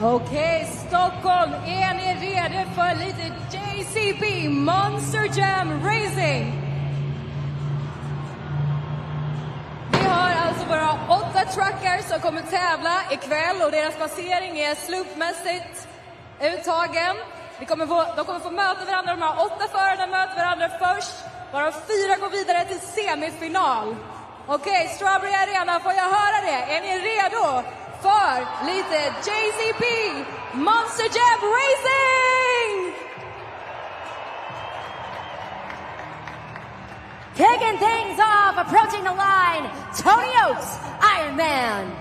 Okej, Stockholm, är ni redo för lite JCB Monster Jam Racing? Vi har alltså våra 8 truckar som kommer tävla ikväll och deras placering är slumpmässigt uttagen. De kommer få möta varandra, de här 8 förarna möter varandra först, varav 4 går vidare till semifinal. Okej, Strawberry Arena, får jag höra det? Är ni redo för lite JCB Monster Jam Racing? Kicking things off, approaching the line, Tony Oaks, Iron Man.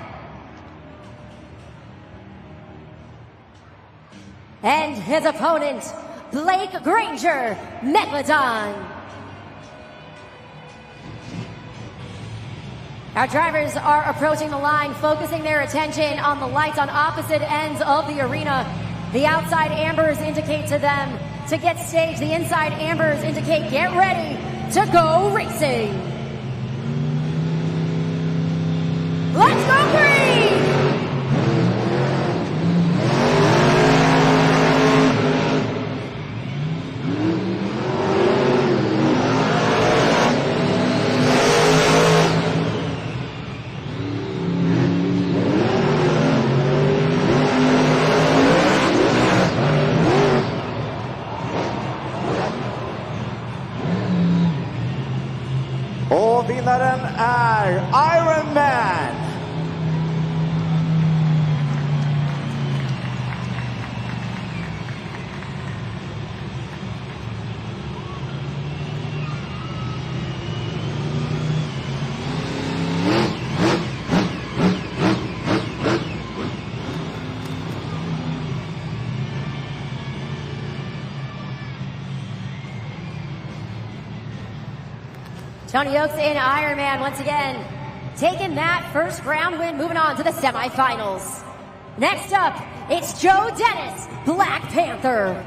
And his opponent, Blake Granger, Megalodon. Our drivers are approaching the line, focusing their attention on the lights on opposite ends of the arena. The outside ambers indicate to them to get staged. The inside ambers indicate get ready to go racing. Let's go green! Och vinnaren är Iron Man. Tony Oaks and Iron Man once again taking that first round win, moving on to the semifinals. Next up, it's Joe Dennis, Black Panther.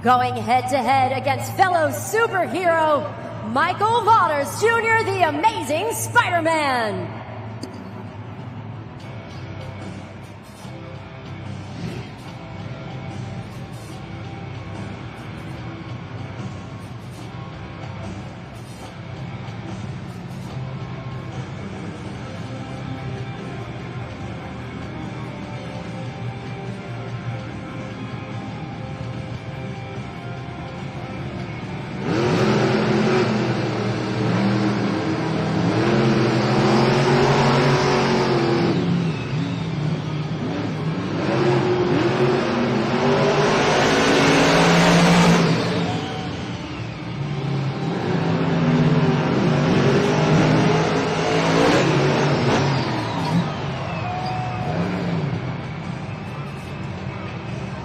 Going head to head against fellow superhero Michael Waters Jr., the Amazing Spider-Man.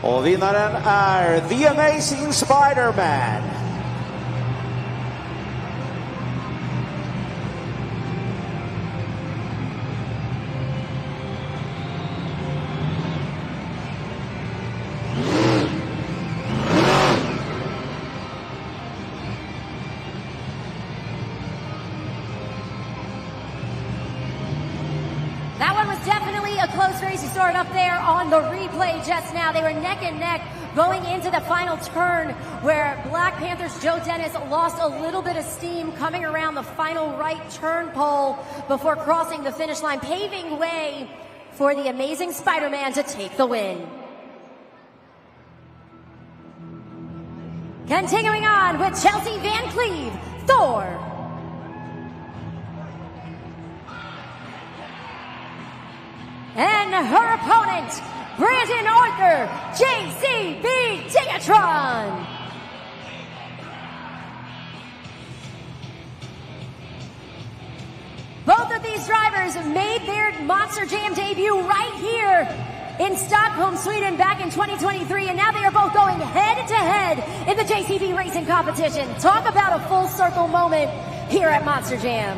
Och vinnaren är The Amazing Spider-Man. That one was definitely a close race. You saw it up there on the replay just now. They were neck and neck going into the final turn where Black Panther's Joe Dennis lost a little bit of steam coming around the final right turn pole before crossing the finish line, paving way for the Amazing Spider-Man to take the win. Continuing on with Chelsea Van Cleve, Thor. And her opponent, Brandon Arthur, JCB Tigatron. Both of these drivers made their Monster Jam debut right here in Stockholm, Sweden back in 2023, and now they are both going head-to-head in the JCB racing competition. Talk about a full circle moment here at Monster Jam.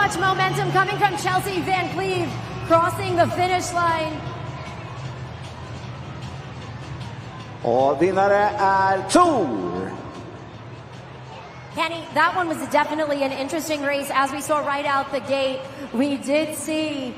much momentum coming from Chelsea Van Cleve, crossing the finish line. Och vinnare är Tor. Kenny, that one was definitely an interesting race. As we saw right out the gate, we did see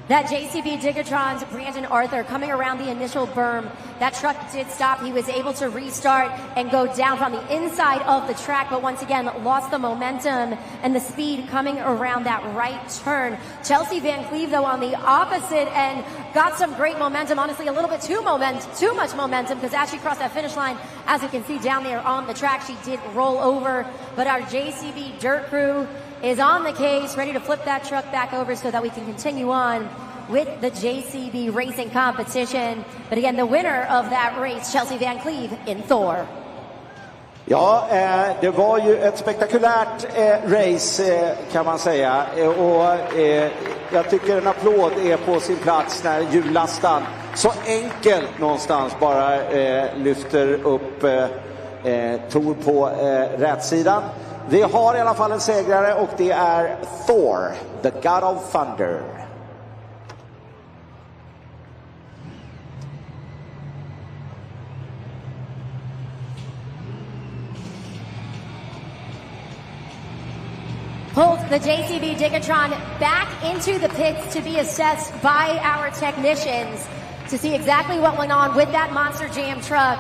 that JCB Digitron's Brandon Arthur coming around the initial berm. That truck did stop. He was able to restart and go down from the inside of the track, but once again lost the momentum and the speed coming around that right turn. Chelsea Van Cleve, though, on the opposite end, got some great momentum. Honestly, a little bit too much momentum, because as she crossed that finish line, as you can see down there on the track, she did roll over. But our JCB Dirt Crew is on the case, ready to flip that truck back over so that we can continue on with the JCB racing competition. But again, the winner of that race, Chelsea Van Cleve in Thor. Ja, det var ju ett spektakulärt race kan man säga. Och jag tycker en applåd är på sin plats när hjullastaren så enkelt någonstans bara lyfter upp Tor på rätsidan. Vi har i alla fall en segrare, och det är Thor, the God of Thunder. Pulled the JCB Digitron back into the pits to be assessed by our technicians to see exactly what went on with that Monster Jam truck.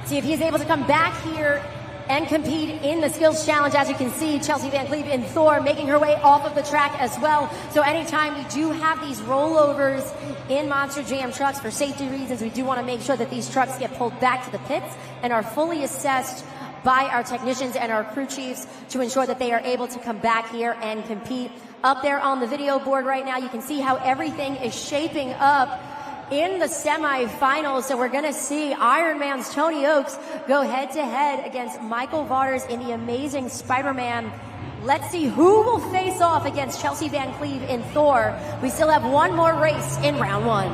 See if he's able to come back here and compete in the skills challenge. As you can see, Chelsea Van Cleve in Thor making her way off of the track as well. So anytime we do have these rollovers in Monster Jam trucks, for safety reasons, we do want to make sure that these trucks get pulled back to the pits and are fully assessed by our technicians and our crew chiefs to ensure that they are able to come back here and compete. Up there on the video board right now, you can see how everything is shaping up in the semifinals. So we're going to see Ironman's Tony Oaks go head-to-head against Michael Waters in the Amazing Spider-Man. Let's see who will face off against Chelsea Van Cleve in Thor. We still have one more race in round one.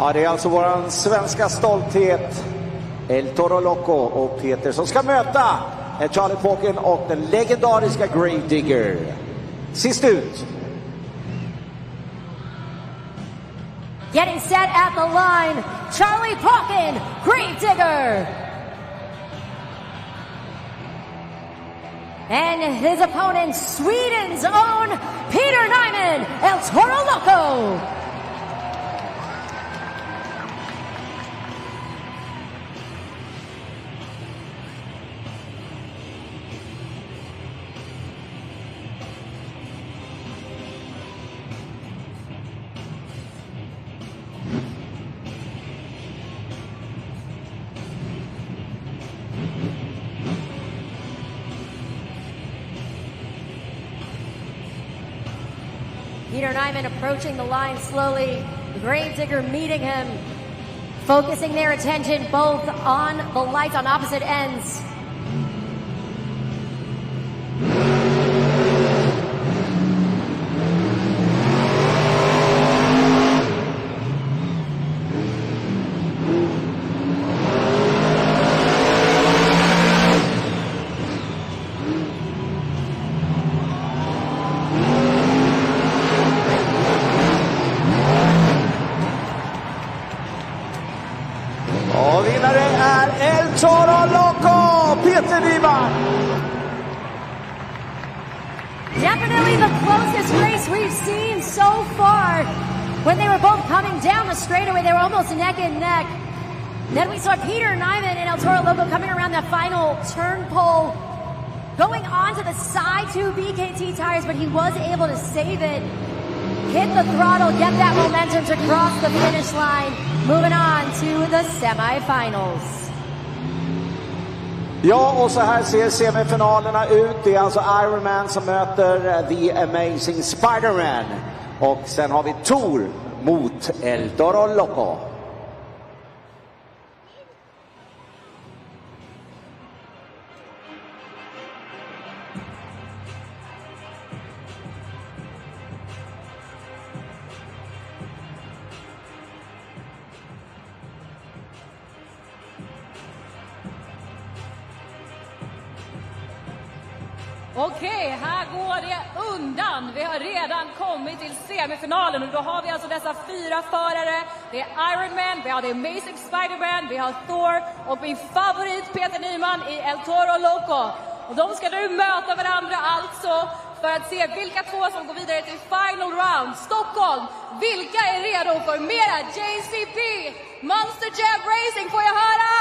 Ja, det är alltså våran svenska stolthet, El Toro Loco och Peter, som ska möta Charlie Pauken och den legendariska Grave Digger. Sist ut. Getting set at the line, Charlie Pauken, Grave Digger. And his opponent, Sweden's own Peter Nyman, El Toro Loco. Peter Nyman approaching the line slowly. The Grave Digger meeting him, focusing their attention both on the lights on opposite ends. Och vinnare är El Toro Loco, Peter Nyman. Definitely the closest race we've seen so far. When they were both coming down the straightaway, they were almost neck and neck. Then we saw Peter Nyman and El Toro Loco coming around that final turn pole, going onto the side two BKT tires, but he was able to save it. Hit the throttle, get that momentum to cross the finish line. Moving on to the semifinals. Ja, och så här ser semifinalerna ut. Det är alltså Iron Man som möter The Amazing Spider-Man. Och sen har vi Tor mot El Toro Loco. Okej, här går det undan. Vi har redan kommit till semifinalen och då har vi alltså dessa 4 förare. Det är Iron Man, vi har The Amazing Spider-Man, vi har Thor och min favorit Peter Nyman i El Toro Loco. Och de ska nu möta varandra alltså för att se vilka 2 som går vidare till final round. Stockholm, vilka är redo för mera JCB? Monster Jam Racing, får jag höra?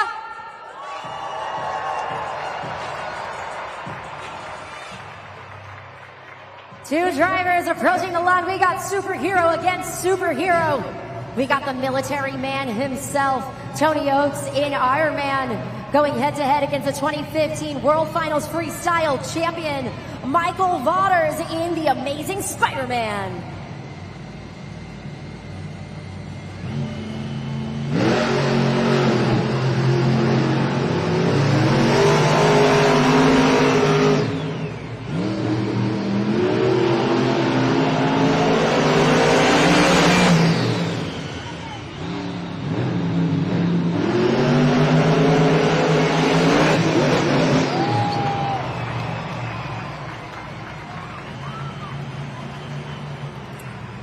Two drivers approaching the line. We got superhero against superhero. We got the military man himself, Tony Oaks in Iron Man, going head-to-head against the 2015 World Finals Freestyle champion, Michael Waters in the Amazing Spider-Man.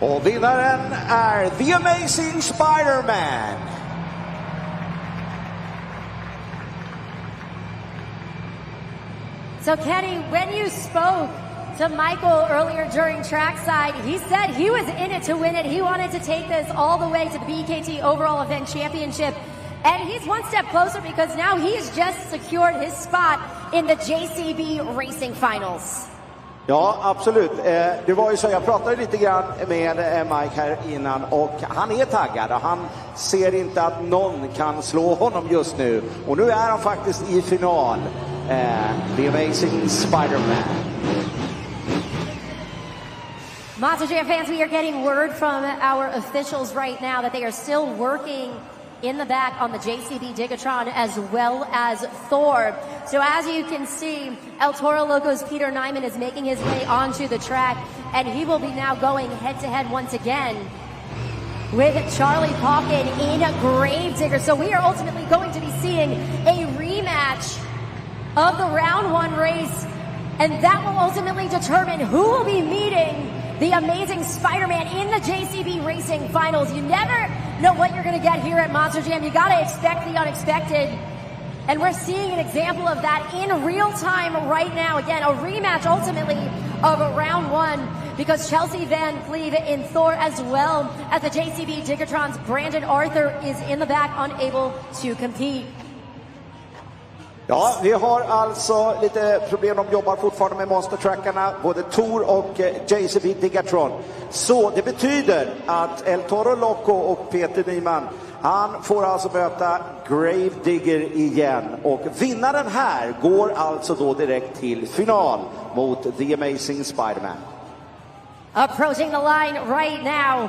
Och vinnaren är The Amazing Spider-Man. So Kenny, when you spoke to Michael earlier during trackside, he said he was in it to win it. He wanted to take this all the way to the BKT Overall Event Championship. And he's one step closer because now he's just secured his spot in the JCB Racing Finals. Ja, absolut. Det var ju så, jag pratade lite grann med Mike här innan och han är taggad och han ser inte att någon kan slå honom just nu. Och nu är han faktiskt i final. The Amazing Spider-Man. Monster Jam fans, we are getting word from our officials right now that they are still working in the back on the JCB Digatron as well as Thor. So as you can see, El Toro Loco's Peter Nyman is making his way onto the track, and he will be now going head-to-head once again with Charlie Pauken in Gravedigger. So we are ultimately going to be seeing a rematch of the round 1 race, and that will ultimately determine who will be meeting the Amazing Spider-Man in the JCB Racing Finals. You never know what you're going to get here at Monster Jam. You got to expect the unexpected. And we're seeing an example of that in real time right now. Again, a rematch ultimately of round 1 because Chelsea Van Cleve in Thor as well as the JCB Digatron's Brandon Arthur is in the back unable to compete. Ja, vi har alltså lite problem. De jobbar fortfarande med monstertrackarna, både Tor och JCB Digatron. Så det betyder att El Toro Loco och Peter Nyman, han får alltså möta Gravedigger igen. Och vinnaren här går alltså då direkt till final mot The Amazing Spider-Man. Approaching the line right now.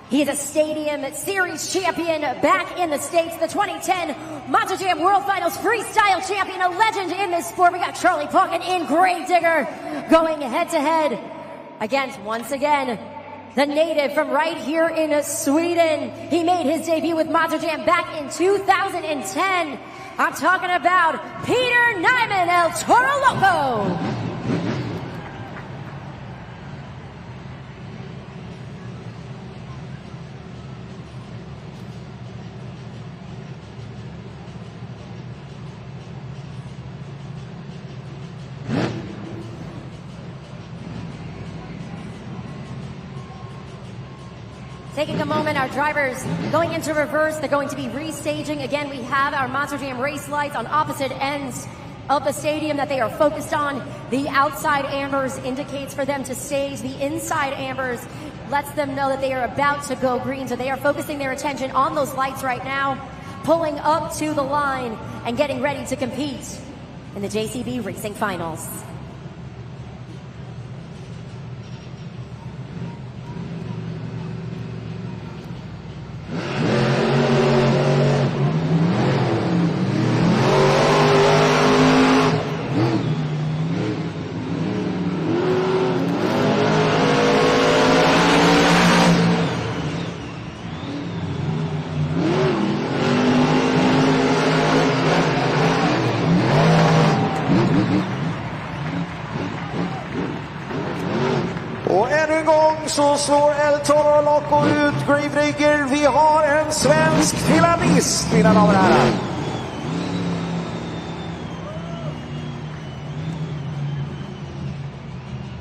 He is a Stadium Series champion back in the States, the 2010 Monster Jam World Finals Freestyle champion, a legend in this sport. We got Charlie Pauken in Gravedigger going head-to-head against, once again, the native from right here in Sweden. He made his debut with Monster Jam back in 2010. I'm talking about Peter Nyman, El Toro Loco. Taking a moment, our drivers going into reverse. They're going to be restaging. Again, we have our Monster Jam race lights on opposite ends of the stadium that they are focused on. The outside ambers indicates for them to stage. The inside ambers lets them know that they are about to go green. So they are focusing their attention on those lights right now, pulling up to the line and getting ready to compete in the JCB Racing Finals. så slår El Toro Loco ut Gravedigger. Vi har en svensk finalist, mina damer och herrar.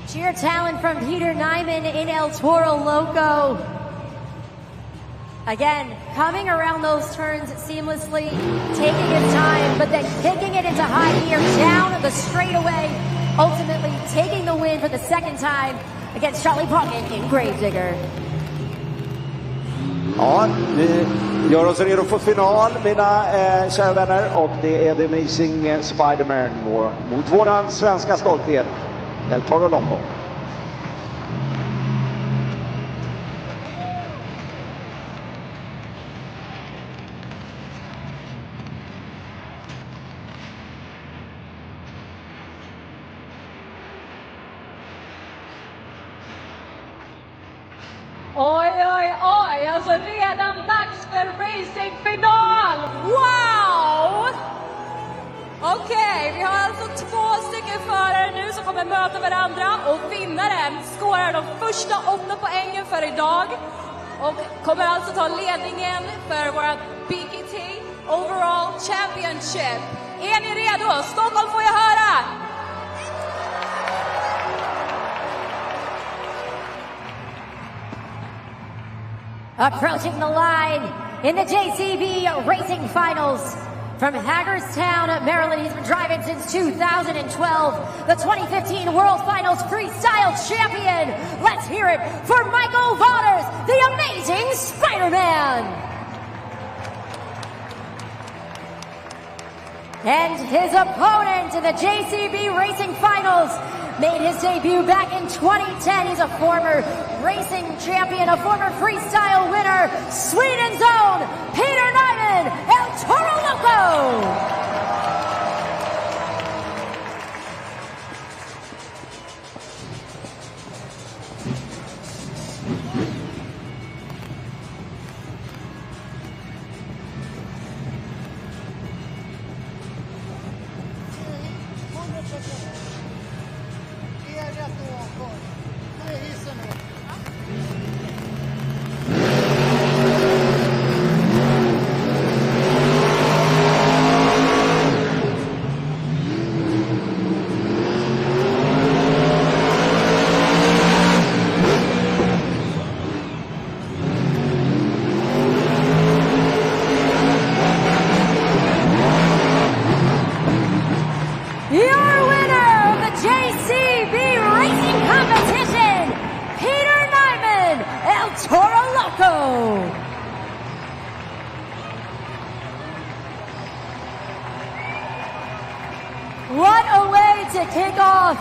Sheer talent from Peter Nyman in El Toro Loco. Again, coming around those turns seamlessly, taking his time, but then kicking it into high gear down the straightaway, ultimately taking the win for the second time against Charlie Pocket in Gravedigger. Ja, vi gör oss redo för final, mina kära vänner. Och det är The Amazing Spider-Man mot våran svenska stolthet, El Toro Loco. Oj, oj, oj, alltså redan dags för racingfinal! Wow! Okej, vi har alltså 2 stycken förare nu som kommer möta varandra och vinnaren skårar de första 8 poängen för idag och kommer alltså ta ledningen för våra BKT Overall Championship. Är ni redo? Stockholm får jag höra! Approaching the line in the JCB Racing Finals from Hagerstown, Maryland. He's been driving since 2012. The 2015 World Finals Freestyle Champion. Let's hear it for Michael Waters, the Amazing Spider-Man. And his opponent in the JCB Racing Finals made his debut back in 2010. He's a former racing champion, a former freestyle winner, Sweden's own Peter Nyman, El Toro Loco. What a way to kick off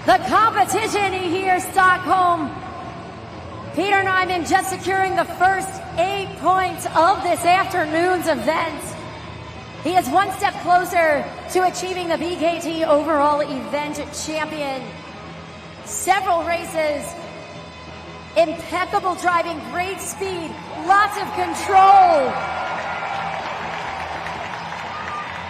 the competition here, Stockholm. Peter Nyman just securing the first 8 points of this afternoon's event. He is one step closer to achieving the BKT overall event champion. Several races, impeccable driving, great speed, lots of control.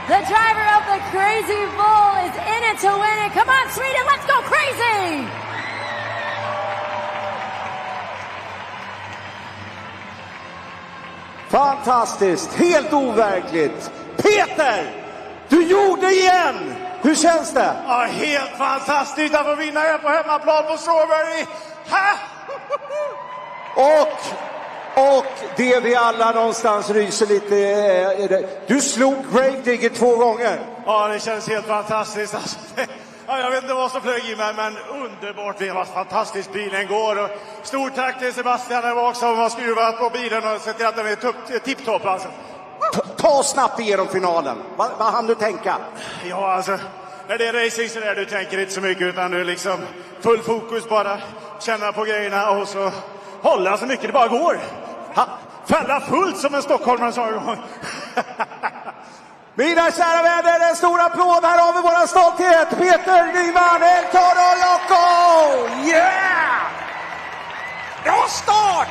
The driver of the Crazy Bull is in it to win it. Come on, Sweden, let's go crazy! Fantastiskt, helt overkligt. Peter, du gjorde igen! Hur känns det? Ja, helt fantastiskt att få vinna här på hemmaplan på Strawberry. Ha! Och det vi alla någonstans ryser lite. Du slog Gravedigger 2 gånger. Ja, det känns helt fantastiskt. Alltså, ja, jag vet inte vad som flög i mig, men underbart. Det var fantastiskt bilen går. Och stort tack till Sebastian där också som har skruvat på bilen och sett till att den är tipptopp. Alltså. Ta snabbt igenom finalen. Vad hann du tänka? Ja, alltså, när det är racing så där du tänker inte så mycket, utan du liksom full fokus, bara känna på grejerna och så hålla så mycket det bara går. Fälla fullt som en stockholmare sa en gång. Mina kära vänner, en stor applåd. Här har vi vår stolthet. Peter Nyman, El Toro Loco. Yeah! Bra start!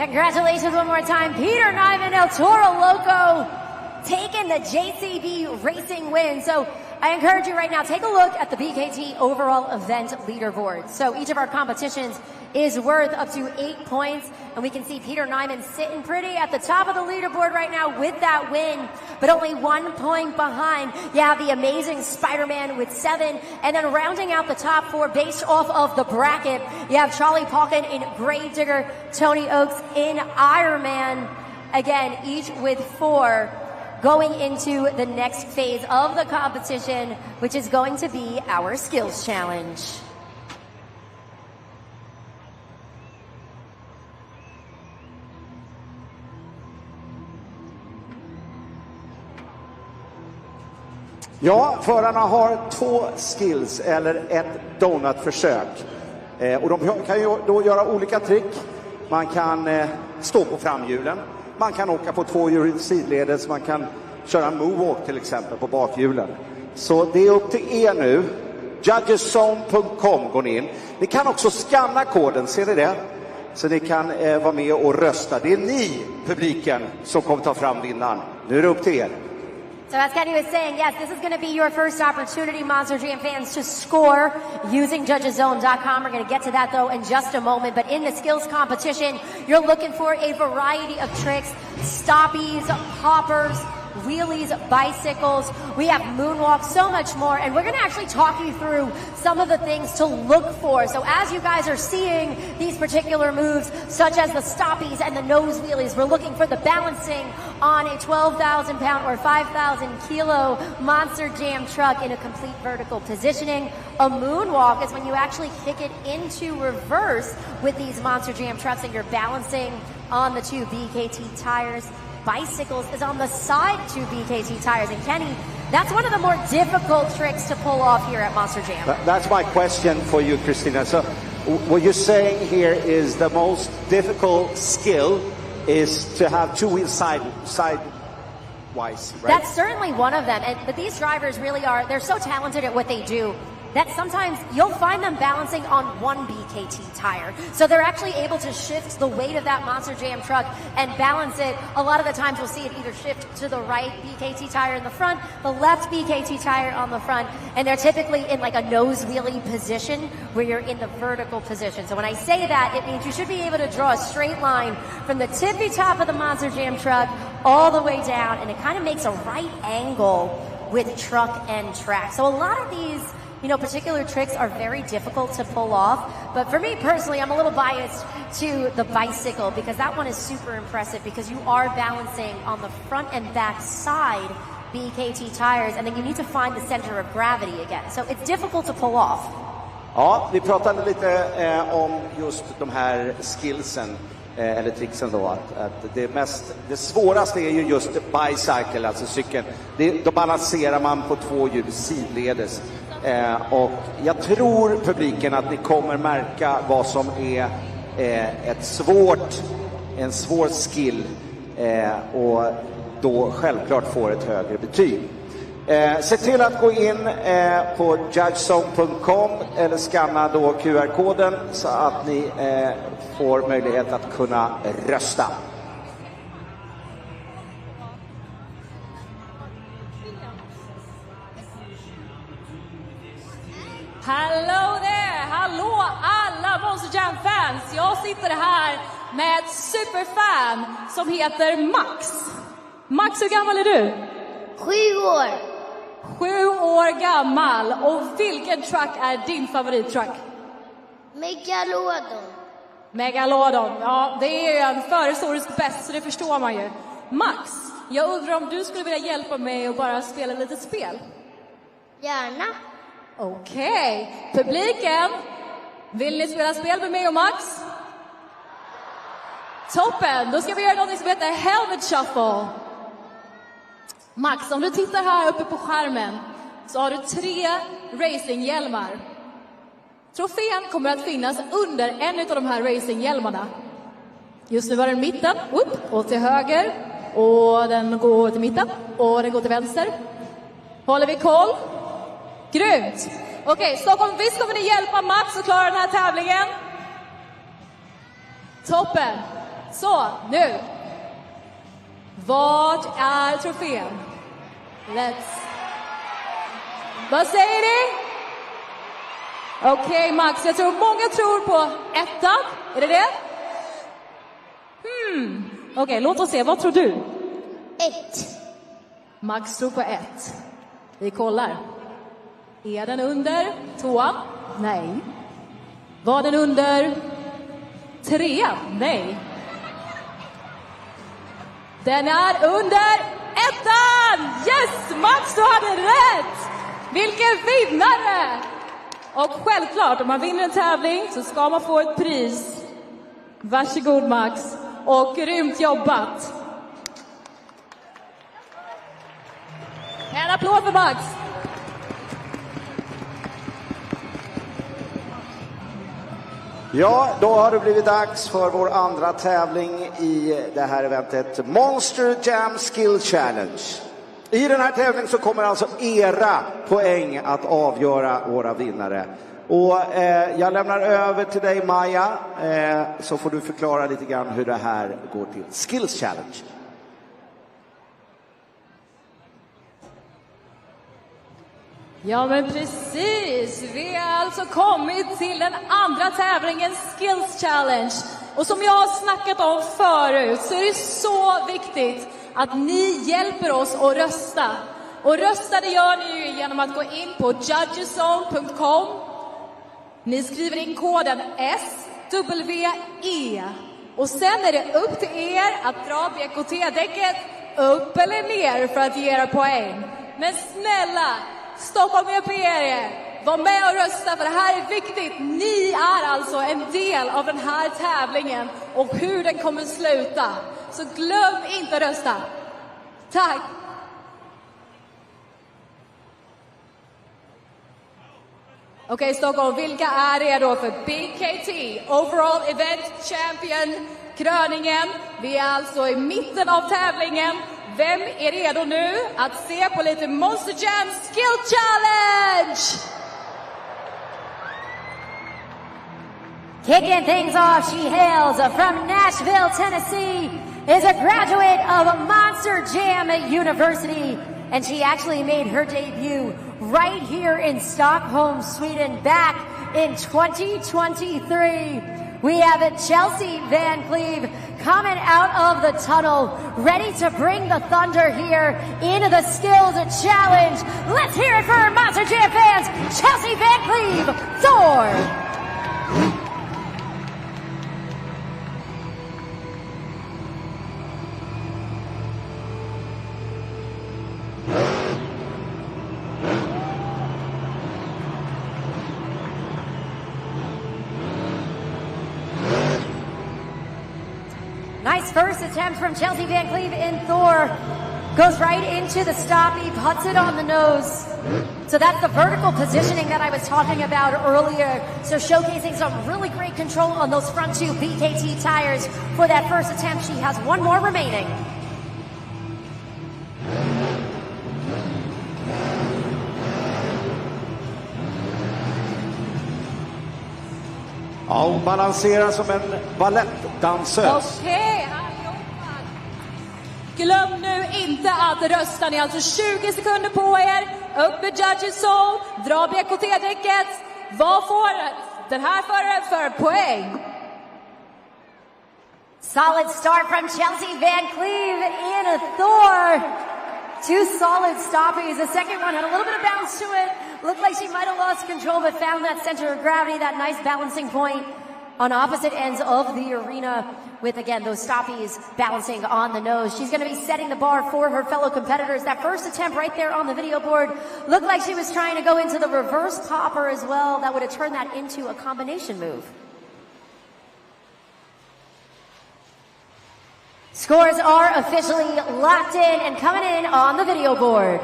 Congratulations one more time, Peter Nyman, El Toro Loco, taking the JCB Racing win. So I encourage you right now, take a look at the BKT overall event leaderboard. So each of our competitions is worth up to 8 points, and we can see Peter Nyman sitting pretty at the top of the leaderboard right now with that win, but only 1 point behind. You have the amazing Spider-Man with 7, and then rounding out the top 4 based off of the bracket, you have Charlie Palkin in Gravedigger, Tony Oaks in Ironman, again, each with 4. Going into the next phase of the competition, which is going to be our skills challenge. Ja, förarna har 2 skills eller ett donutförsök. Och de kan ju då göra olika trick. Man kan stå på framhjulen. Man kan åka på 2 hjul sidledes. Man kan köra en moonwalk till exempel på bakhjulen. Så det är upp till er nu. Judgeszone.com går ni in. Ni kan också scanna koden, ser ni det? Så ni kan vara med och rösta. Det är ni, publiken, som kommer ta fram vinnaren. Nu är det upp till er. So as Kenny was saying, yes, this is going to be your first opportunity, Monster Jam fans, to score using judgeszone.com. We're going to get to that, though, in just a moment. But in the skills competition, you're looking for a variety of tricks, stoppies, poppers, wheelies, bicycles. We have moonwalks, so much more. And we're going to actually talk you through some of the things to look for. So as you guys are seeing these particular moves, such as the stoppies and the nose wheelies, we're looking for the balancing on a 12,000 pound or 5,000 kilo Monster Jam truck in a complete vertical positioning. A moonwalk is when you actually kick it into reverse with these Monster Jam trucks and you're balancing on the 2 BKT tires. Bicycles is on the side 2 BKT tires. And Kenny, that's one of the more difficult tricks to pull off here at Monster Jam. That's my question for you, Christina. So what you're saying here is the most difficult skill is to have 2 wheels sidewise, right? That's certainly one of them. But these drivers really are, they're so talented at what they do that sometimes you'll find them balancing on 1 BKT tire. So they're actually able to shift the weight of that Monster Jam truck and balance it. A lot of the times you'll see it either shift to the right BKT tire in the front, the left BKT tire on the front, and they're typically in like a nose wheelie position where you're in the vertical position. So when I say that, it means you should be able to draw a straight line from the tippy top of the Monster Jam truck all the way down, and it kind of makes a right angle with truck and track. So a lot of these, you know, particular tricks are very difficult to pull off. But for me personally, I'm a little biased to the bicycle because that one is super impressive because you are balancing on the front and back side BKT tires and then you need to find the center of gravity again. So it's difficult to pull off. Ja, vi pratade lite om just de här skillsen eller tricksen då, att det svåraste är ju just bicycle, alltså cykeln. Då balanserar man på 2 hjul sidledes. Och jag tror publiken att ni kommer märka vad som är en svår skill och då självklart får ett högre betyg. Se till att gå in på judgeszone.com eller scanna då QR-koden så att ni får möjlighet att kunna rösta. Hello there! Hallå alla Monster Jam fans! Jag sitter här med ett superfan som heter Max. Max, hur gammal är du? 7 år. 7 år gammal. Och vilken truck är din favorittruck? Megalodon. Megalodon. Ja, det är ju en förhistorisk bäst, så det förstår man ju. Max, jag undrar om du skulle vilja hjälpa mig och bara spela lite spel? Gärna. Okej, publiken, vill ni spela spel med mig och Max? Toppen, då ska vi göra något som heter Helmet Shuffle. Max, om du tittar här uppe på skärmen så har du 3 racinghjälmar. Trofén kommer att finnas under en av de här racinghjälmarna. Just nu var den mitten, upp och till höger. Och den går till mitten och den går till vänster. Håller vi koll? Grymt! Okej, Stockholm, visst kommer ni hjälpa Max att klara den här tävlingen? Toppen! Så, nu. Vad är trofén? Vad säger ni? Okej, Max, jag tror många tror på ettan. Är det det? Okej, låt oss se. Vad tror du? 1. Max tror på 1. Vi kollar. Är den under 2? Nej. Var den under 3? Nej. Den är under 1! Yes! Max, du hade rätt! Vilken vinnare! Och självklart, om man vinner en tävling så ska man få ett pris. Varsågod, Max. Och grymt jobbat. En applåd för Max. Ja, då har det blivit dags för vår andra tävling i det här eventet, Monster Jam Skill Challenge. I den här tävlingen så kommer alltså era poäng att avgöra våra vinnare. Och jag lämnar över till dig, Maja, så får du förklara lite grann hur det här går till. Skills Challenge. Ja, men precis. Vi har alltså kommit till den andra tävlingen, Skills Challenge. Och som jag har snackat om förut så är det så viktigt att ni hjälper oss att rösta. Och rösta, det gör ni ju genom att gå in på judgeszone.com. Ni skriver in koden SWE. Och sen är det upp till er att dra BKT-däcket upp eller ner för att ge era poäng. Men snälla, Stockholm Imperiet, var med och rösta, för det här är viktigt. Ni är alltså en del av den här tävlingen och hur den kommer sluta. Så glöm inte att rösta. Tack! Okej, Stockholm, vilka är redo för BKT, Overall Event Champion, kröningen? Vi är alltså i mitten av tävlingen. Vem är redo nu att se på lite Monster Jam Skill Challenge? Kicking things off, she hails from Nashville, Tennessee, is a graduate of Monster Jam University, and she actually made her debut right here in Stockholm, Sweden, back in 2023. We have Chelsea Van Cleve coming out of the tunnel, ready to bring the thunder here into the Skills Challenge. Let's hear it for our Monster Jam fans, Chelsea Van Cleve, Thor! Nice first attempt from Chelsea Van Cleve in Thor. Goes right into the stoppie, puts it on the nose. So that's the vertical positioning that I was talking about earlier. So showcasing some really great control on those front two BKT tires for that first attempt. She has one more remaining. Ja, hon balanserar som en balettdansös. Okej, allihopa. Glöm nu inte att rösta. Ni har alltså 20 sekunder på er. Upp med Judges Zone. Dra BKT-däcket. Vad får den här föraren för poäng? Solid start from Chelsea Van Cleve in a Thor. Two solid stoppies. The second one had a little bit of bounce to it. Looked like she might have lost control, but found that center of gravity, that nice balancing point on opposite ends of the arena with, again, those stoppies balancing on the nose. She's going to be setting the bar for her fellow competitors. That first attempt right there on the video board looked like she was trying to go into the reverse popper as well. That would have turned that into a combination move. Scores are officially locked in and coming in on the video board.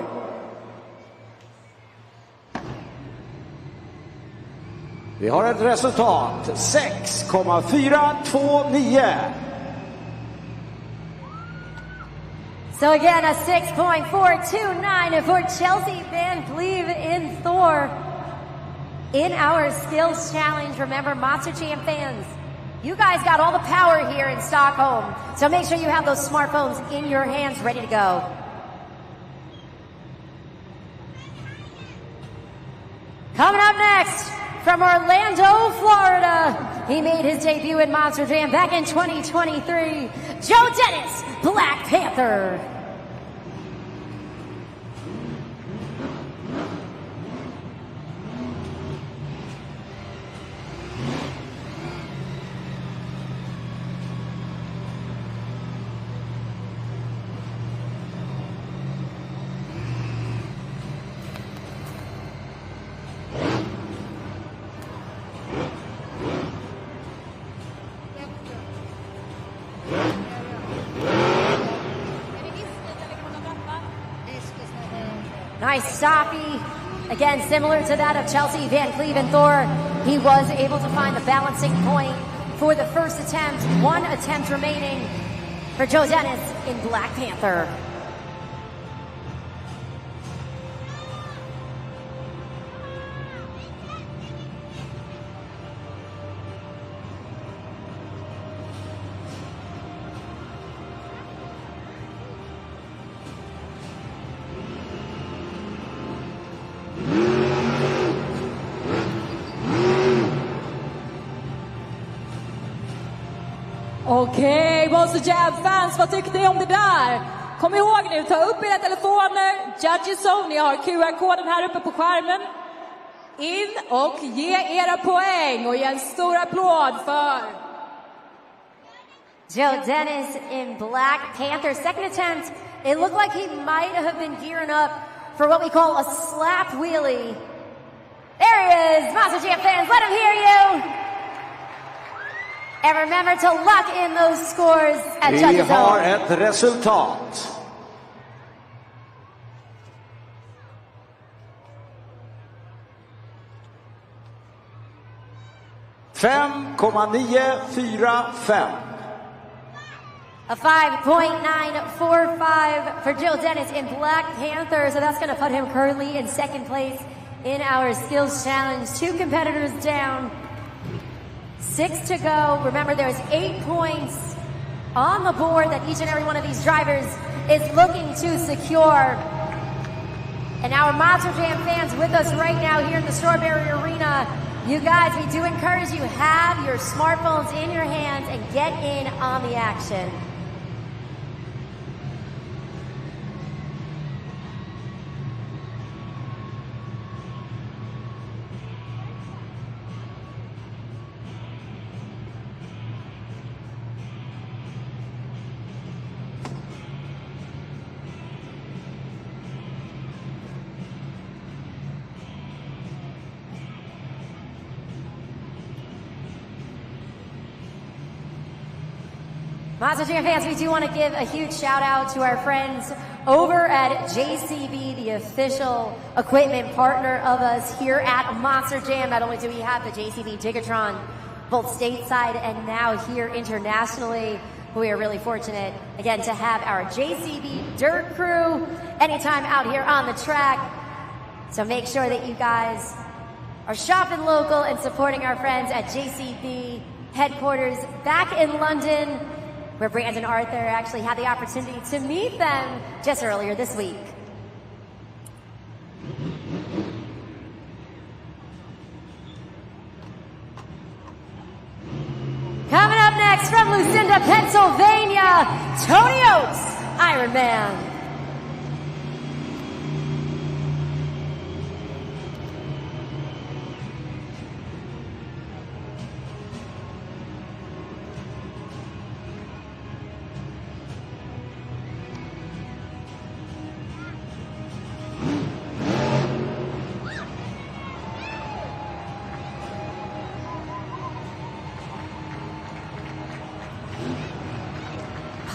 Vi har ett resultat, 6,429. So again, a 6.429 for Chelsea Van Cleve in Thor in our Skills Challenge. Remember, Monster Jam fans, You guys got all the power here in Stockholm, so make sure you have those smartphones in your hands ready to go. Coming up next, from Orlando, Florida, he made his debut in Monster Jam back in 2023, Joe Dennis, Black Panther. Nice stoppie. Again, similar to that of Chelsea Van Cleven Thor. He was able to find the balancing point for the first attempt. One attempt remaining for Joe Dennis in Black Panther. Okej, Monster Jam-fans, vad tyckte ni om det där? Kom ihåg nu, ta upp era telefoner, Judges Zone, ni har QR-koden här uppe på skärmen. In och ge era poäng och ge en stor applåd för Joe Dennis in Black Panther. Second attempt, it looked like he might have been gearing up for what we call a slap wheelie. There he is, Monster Jam fans, let him hear you! And remember to lock in those scores at Judges Zone. Vi har ett resultat. $5,945. A 5.945 for Joe Dennis in Black Panther. So that's going to put him currently in second place in our skills challenge. 2 competitors down. 6 to go. Remember, there's 8 points on the board that each and every one of these drivers is looking to secure. And our Monster Jam fans with us right now here in the Strawberry Arena, you guys, we do encourage you, have your smartphones in your hands and get in on the action. Monster Jam fans, we do want to give a huge shout out to our friends over at JCB, the official equipment partner of us here at Monster Jam. Not only do we have the JCB Gigatron, both stateside and now here internationally, we are really fortunate, again, to have our JCB Dirt Crew anytime out here on the track. So make sure that you guys are shopping local and supporting our friends at JCB headquarters back in London, where Brandon Arthur actually had the opportunity to meet them just earlier this week. Coming up next from Lucinda, Pennsylvania, Tony Oates, Iron Man.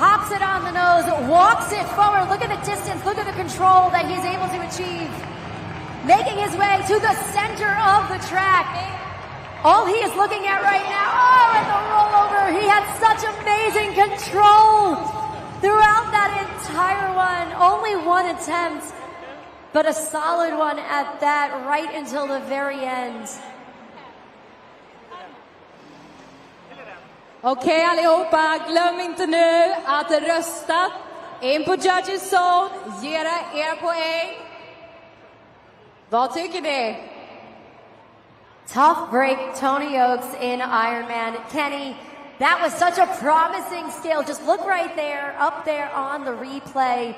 Pops it on the nose, walks it forward. Look at the distance, look at the control that he's able to achieve. Making his way to the center of the track. All he is looking at right now, oh, and the rollover. He had such amazing control throughout that entire one. Only one attempt, but a solid one at that, right until the very end. Okej, allihopa, glöm inte nu att rösta. In på Judges Zone, ge er poäng. Vad tycker ni? Tough break, Tony Oaks in Ironman. Kenny, that was such a promising skill. Just look right there, up there on the replay.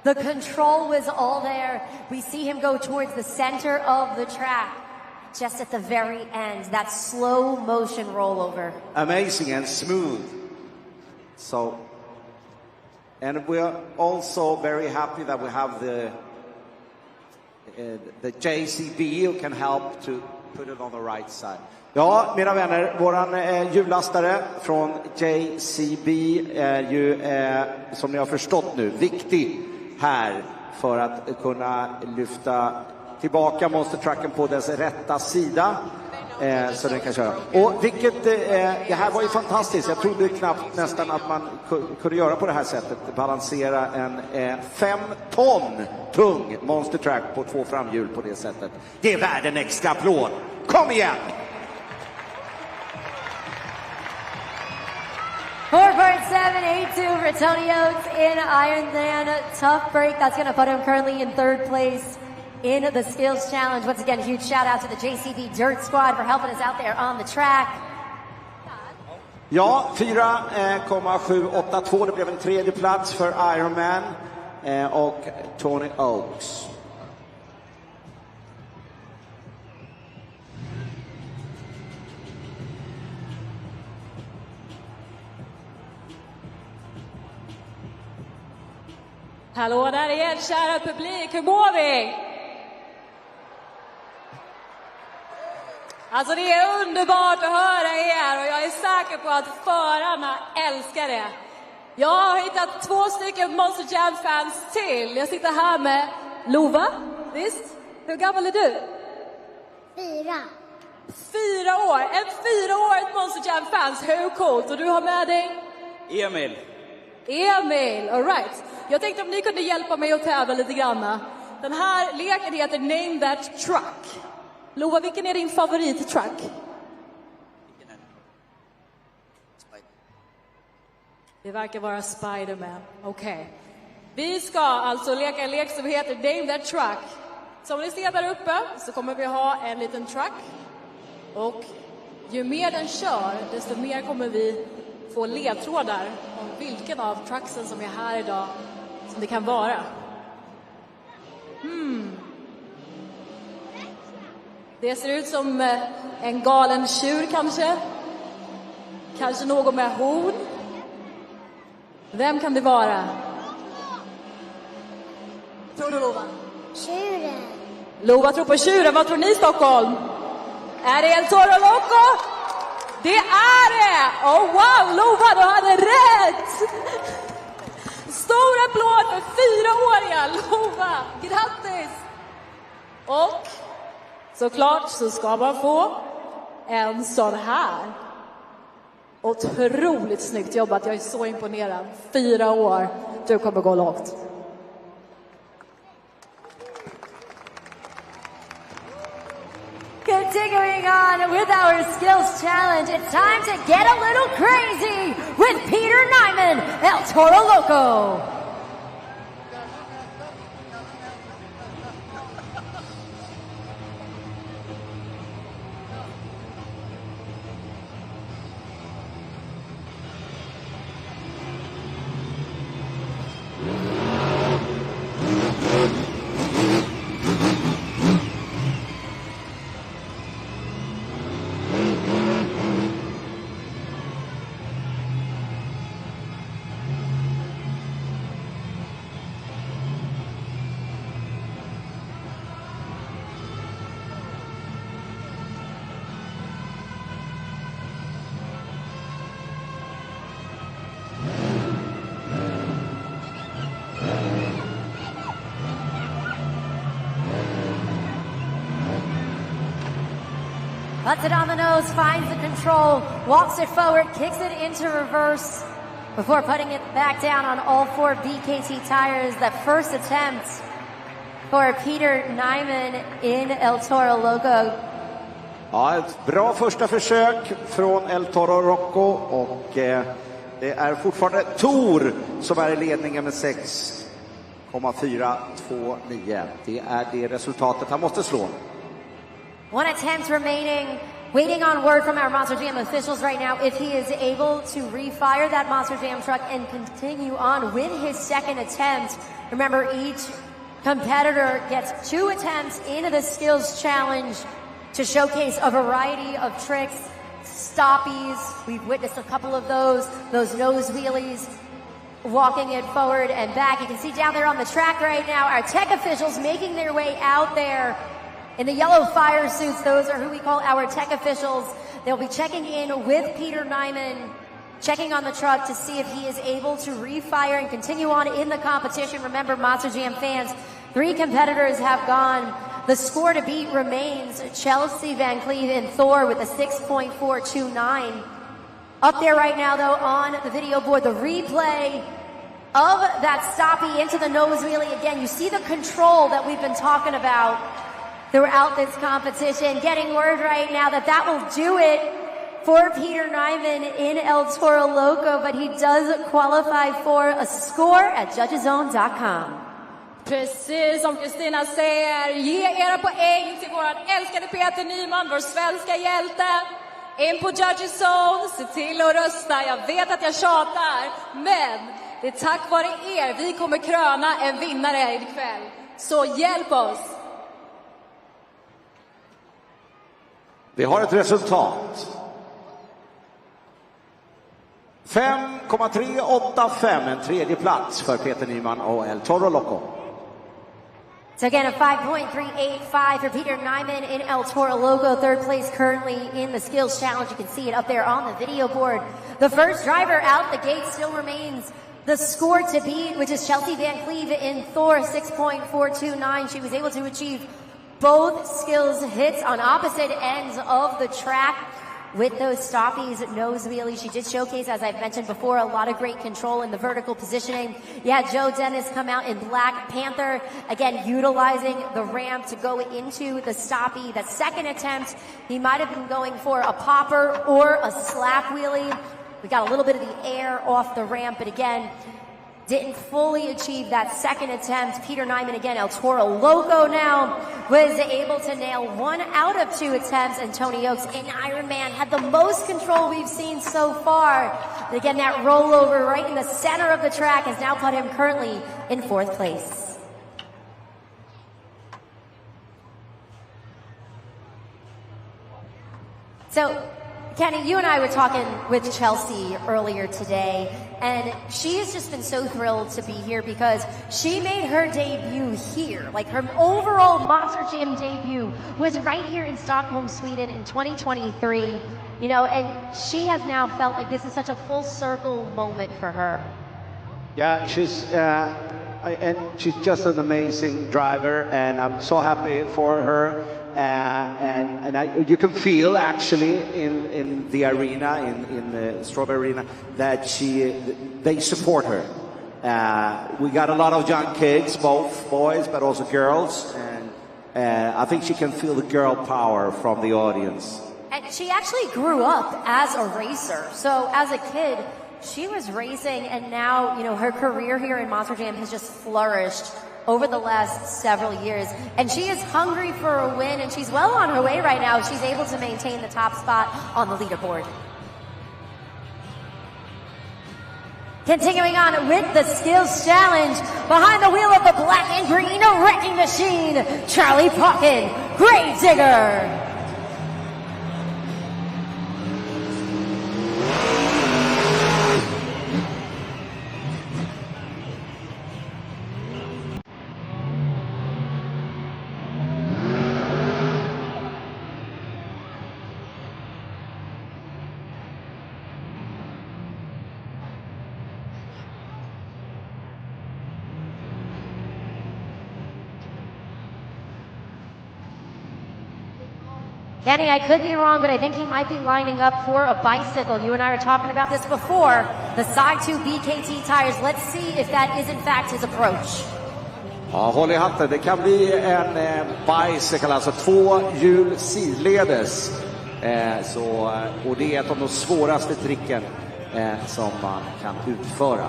The control was all there. We see him go towards the center of the track. Just at the very end, that slow motion rollover. Amazing and smooth. So, and we're also very happy that we have the JCB who can help to put it on the right side. Ja, mina vänner, våran hjullastare från JCB är ju, som ni har förstått nu, viktig här för att kunna lyfta tillbaka monstertrucken på dess rätta sida. Så den kan köra. Och vilket, det här var ju fantastiskt. Jag trodde knappt nästan att man kunde göra på det här sättet. Balansera en 5 ton tung monstertruck på 2 framhjul på det sättet. Det är värd en extra applåd. Kom igen! 4.782 for Tony Oaks in Ironman. Tough break. That's going to put him currently in 3rd place in the skills challenge. Once again, huge shout out to the JCB Dirt Squad for helping us out there on the track. Ja, 4,782. Det blev en 3:e plats för Ironman och Tony Oaks. Hallå där igen, kära publik, hur mår vi? Alltså det är underbart att höra er och jag är säker på att förarna älskar det. Jag har hittat 2 stycken Monster Jam-fans till. Jag sitter här med Lova, visst? Hur gammal är du? 4. 4 år, en 4-årig Monster Jam-fans, hur coolt? Och du har med dig? Emil, all right. Jag tänkte om ni kunde hjälpa mig att tävla lite grann. Den här leken heter Name That Truck. Lova, vilken är din favorit-truck? Det verkar vara Spider-Man. Okej. Vi ska alltså leka en lek som heter Name That Truck. Som ni ser där uppe så kommer vi ha en liten truck. Och ju mer den kör, desto mer kommer vi få ledtrådar om vilken av trucksen som är här idag som det kan vara. Det ser ut som en galen tjur kanske. Kanske någon med horn. Vem kan det vara? Tror du, Lova? Tjuren. Lova tror på tjuren. Vad tror ni, Stockholm? Är det en Toro Loco? Det är det! Oh wow, Lova, du hade rätt! Stor applåd för 4-åriga Lova. Grattis! Och såklart så ska man få en sån här. Otroligt snyggt jobbat. Jag är så imponerad. 4 år. Du kommer gå långt. Continuing on with our skills challenge, it's time to get a little crazy with Peter Nyman, El Toro Loco. Puts it on the nose, finds the control, walks it forward, kicks it into reverse before putting it back down on all 4 BKT tires. That first attempt for Peter Nyman in El Toro Loco. Ja, ett bra första försök från El Toro Loco och det är fortfarande Tor som är i ledningen med 6,429. Det är det resultatet han måste slå. One attempt remaining. Waiting on word from our Monster Jam officials right now if he is able to refire that Monster Jam truck and continue on with his second attempt. Remember, each competitor gets 2 attempts into the skills challenge to showcase a variety of tricks, stoppies. We've witnessed a couple of those nose wheelies, walking it forward and back. You can see down there on the track right now, our tech officials making their way out there in the yellow fire suits. Those are who we call our tech officials. They'll be checking in with Peter Nyman, checking on the truck to see if he is able to refire and continue on in the competition. Remember, Monster Jam fans, 3 competitors have gone. The score to beat remains Chelsea Van Cleve and Thor with a 6.429. Up there right now, though, on the video board, the replay of that stoppie into the nose wheelie. Again, you see the control that we've been talking about throughout this competition. Getting word right now that will do it for Peter Nyman in El Toro Loco, but he does qualify for a score at judgeszone.com. Precis som Kristina säger, ge era poäng till våran älskade Peter Nyman, vår svenska hjälte. In på Judges Zone, se till att rösta. Jag vet att jag tjatar, men det är tack vare er vi kommer kröna en vinnare ikväll. Så hjälp oss! Vi har ett resultat. 5,385, en tredje plats för Peter Nyman och El Toro Loco. So again, a 5.385 for Peter Nyman in El Toro Loco, third place currently in the skills challenge. You can see it up there on the video board. The first driver out the gate still remains the score to beat, which is Chelsea Van Cleve in Thor, 6.429. She was able to achieve both skills hits on opposite ends of the track with those stoppies, nose wheelies. She did showcase, as I've mentioned before, a lot of great control in the vertical positioning. You had Joe Dennis come out in Black Panther, again, utilizing the ramp to go into the stoppie. The second attempt, he might have been going for a popper or a slap wheelie. We got a little bit of the air off the ramp, but again, didn't fully achieve that second attempt. Peter Nyman, again, El Toro Loco now, was able to nail 1 out of 2 attempts, and Tony Oaks in Ironman had the most control we've seen so far. But again, that rollover right in the center of the track has now put him currently in 4th place. So, Kenny, you and I were talking with Chelsea earlier today, and she has just been so thrilled to be here because she made her debut here. Like, her overall Monster Jam debut was right here in Stockholm, Sweden in 2023. You know, and she has now felt like this is such a full circle moment for her. Yeah, she's just an amazing driver, and I'm so happy for her. You can feel actually in the arena, in the Strawberry Arena, that they support her. We got a lot of young kids, both boys but also girls, and I think she can feel the girl power from the audience. And she actually grew up as a racer. So as a kid, she was racing, and now, you know, her career here in Monster Jam has just flourished over the last several years. And she is hungry for a win, and she's well on her way right now. She's able to maintain the top spot on the leaderboard. Continuing on with the skills challenge, behind the wheel of the black and green wrecking machine, Charlie Pocket, Grave Digger. Danny, I could be wrong, but I think he might be lining up for a bicycle. You and I were talking about this before. The side 2 BKT tires. Let's see if that is in fact his approach. Ja, håll i hatten. Det kan bli en bicycle, alltså 2 hjul sidledes. Och det är ett av de svåraste tricken som man kan utföra.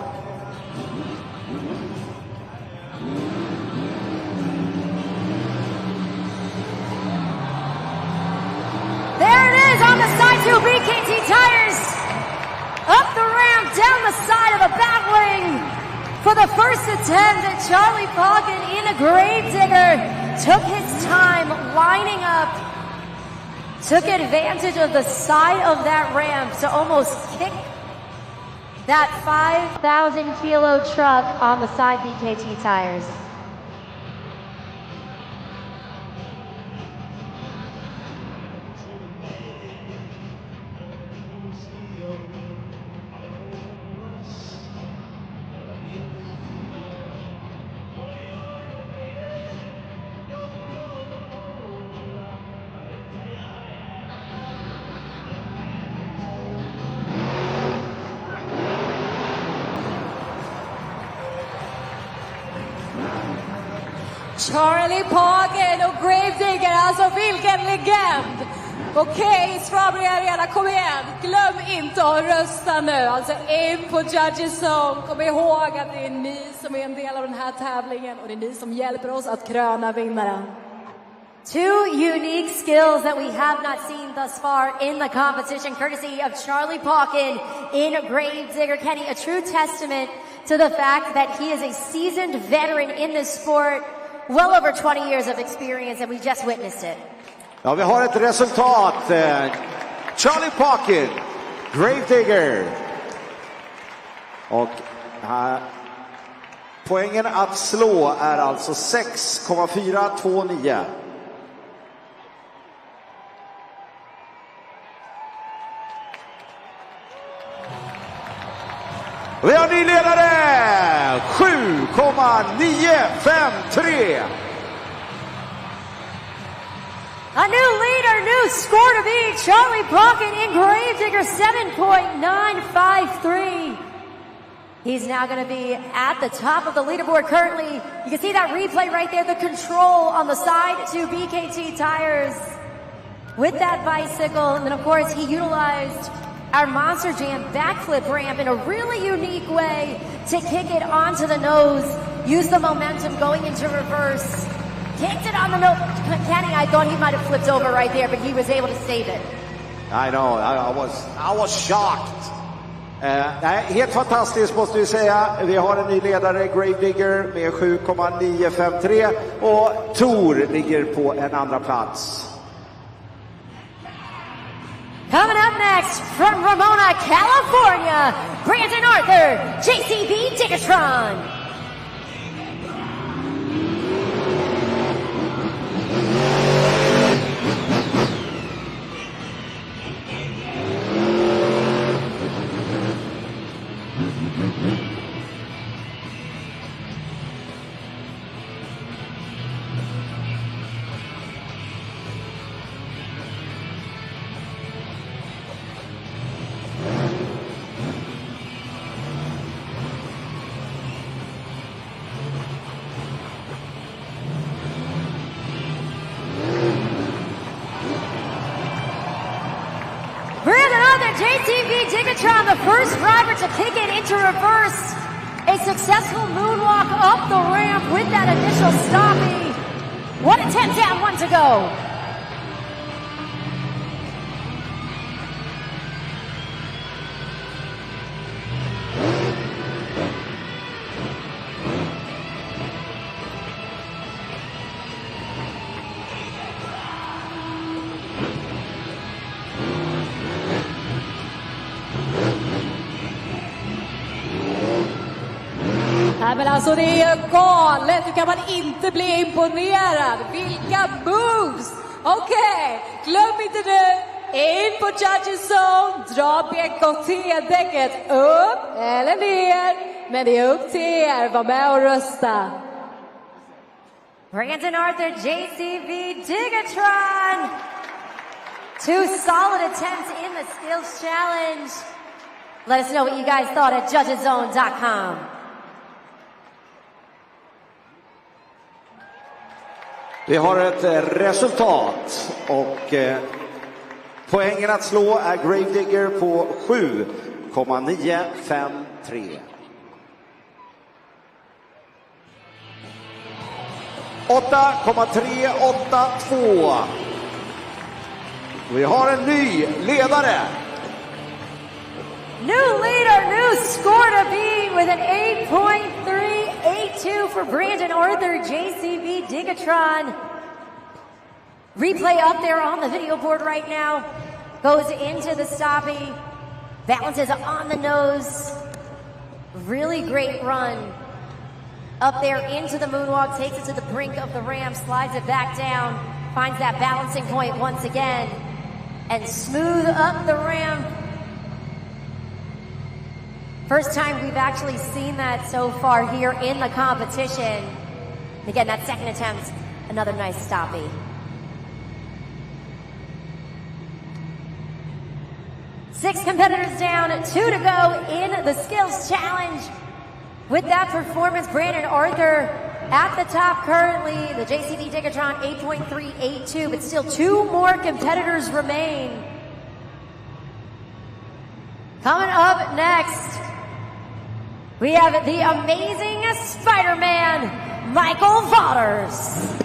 There it is on the side 2 BKT tires. Up the ramp, down the side of the battling. For the first attempt, Charlie Pocket in a Gravedigger took his time lining up. Took advantage of the side of that ramp to almost kick that 5,000 kilo truck on the side BKT tires. Charlie Pocket och Gravedigger, alltså vilken legend! Okej, Strawberry Arena, kom igen! Glöm inte att rösta nu, alltså in på Judges Zone. Kom ihåg att det är ni som är en del av den här tävlingen och det är ni som hjälper oss att kröna vinnaren. 2 unique skills that we have not seen thus far in the competition, courtesy of Charlie Pocket in Gravedigger. Kenny, a true testament to the fact that he is a seasoned veteran in this sport. Well over 20 years of experience, and we just witnessed it. Ja, vi har ett resultat. Charlie Pocket, Gravedigger. Och poängen att slå är alltså 6,429. Vi har ny ledare! 7,953! A new leader, new score to beat. Charlie Pocket in Gravedigger, 7.953. He's now going to be at the top of the leaderboard currently. You can see that replay right there, the control on the side to BKT tires with that bicycle. And then, of course, he utilized our Monster Jam backflip ramp in a really unique way to kick it onto the nose, use the momentum going into reverse, kicked it on the nose. Kenny, I thought he might have flipped over right there, but he was able to save it. I know, I was shocked. Nej, helt fantastiskt måste vi säga. Vi har en ny ledare, Gravedigger, med 7,953 och Tor ligger på en andra plats. Coming up next from Ramona, California, Brandon Arthur, JCB Diggertron. JTV Diggertron, the first driver to kick it into reverse. A successful moonwalk up the ramp with that initial stopping. 1 attempt down, 1 to go. Nej, men alltså det är galet. Hur kan man inte bli imponerad? Vilka moves! Okej, glöm inte nu. In på Judges Zone. Dra BKT-däcket upp eller ner. Men det är upp till er. Var med och rösta. Brandon Arthur, JCV Diggertron. 2 solid attempts in the skills challenge. Let us know what you guys thought at judgeszone.com. Vi har ett resultat och poängen att slå är Gravedigger på 7,953. 8,382. Vi har en ny ledare. New leader, new score to beat with an 8.382 for Brandon Arthur, JCB Digatron. Replay up there on the video board right now. Goes into the stoppie. Balances on the nose. Really great run. Up there into the moonwalk, takes it to the brink of the ramp, slides it back down, finds that balancing point once again, and smooth up the ramp. First time we've actually seen that so far here in the competition. Again, that second attempt, another nice stoppie. Six competitors down, 2 to go in the skills challenge. With that performance, Brandon Arthur at the top currently, the JCB Digatron 8.382, but still 2 more competitors remain. Coming up next, we have the amazing Spider-Man, Michael Waters.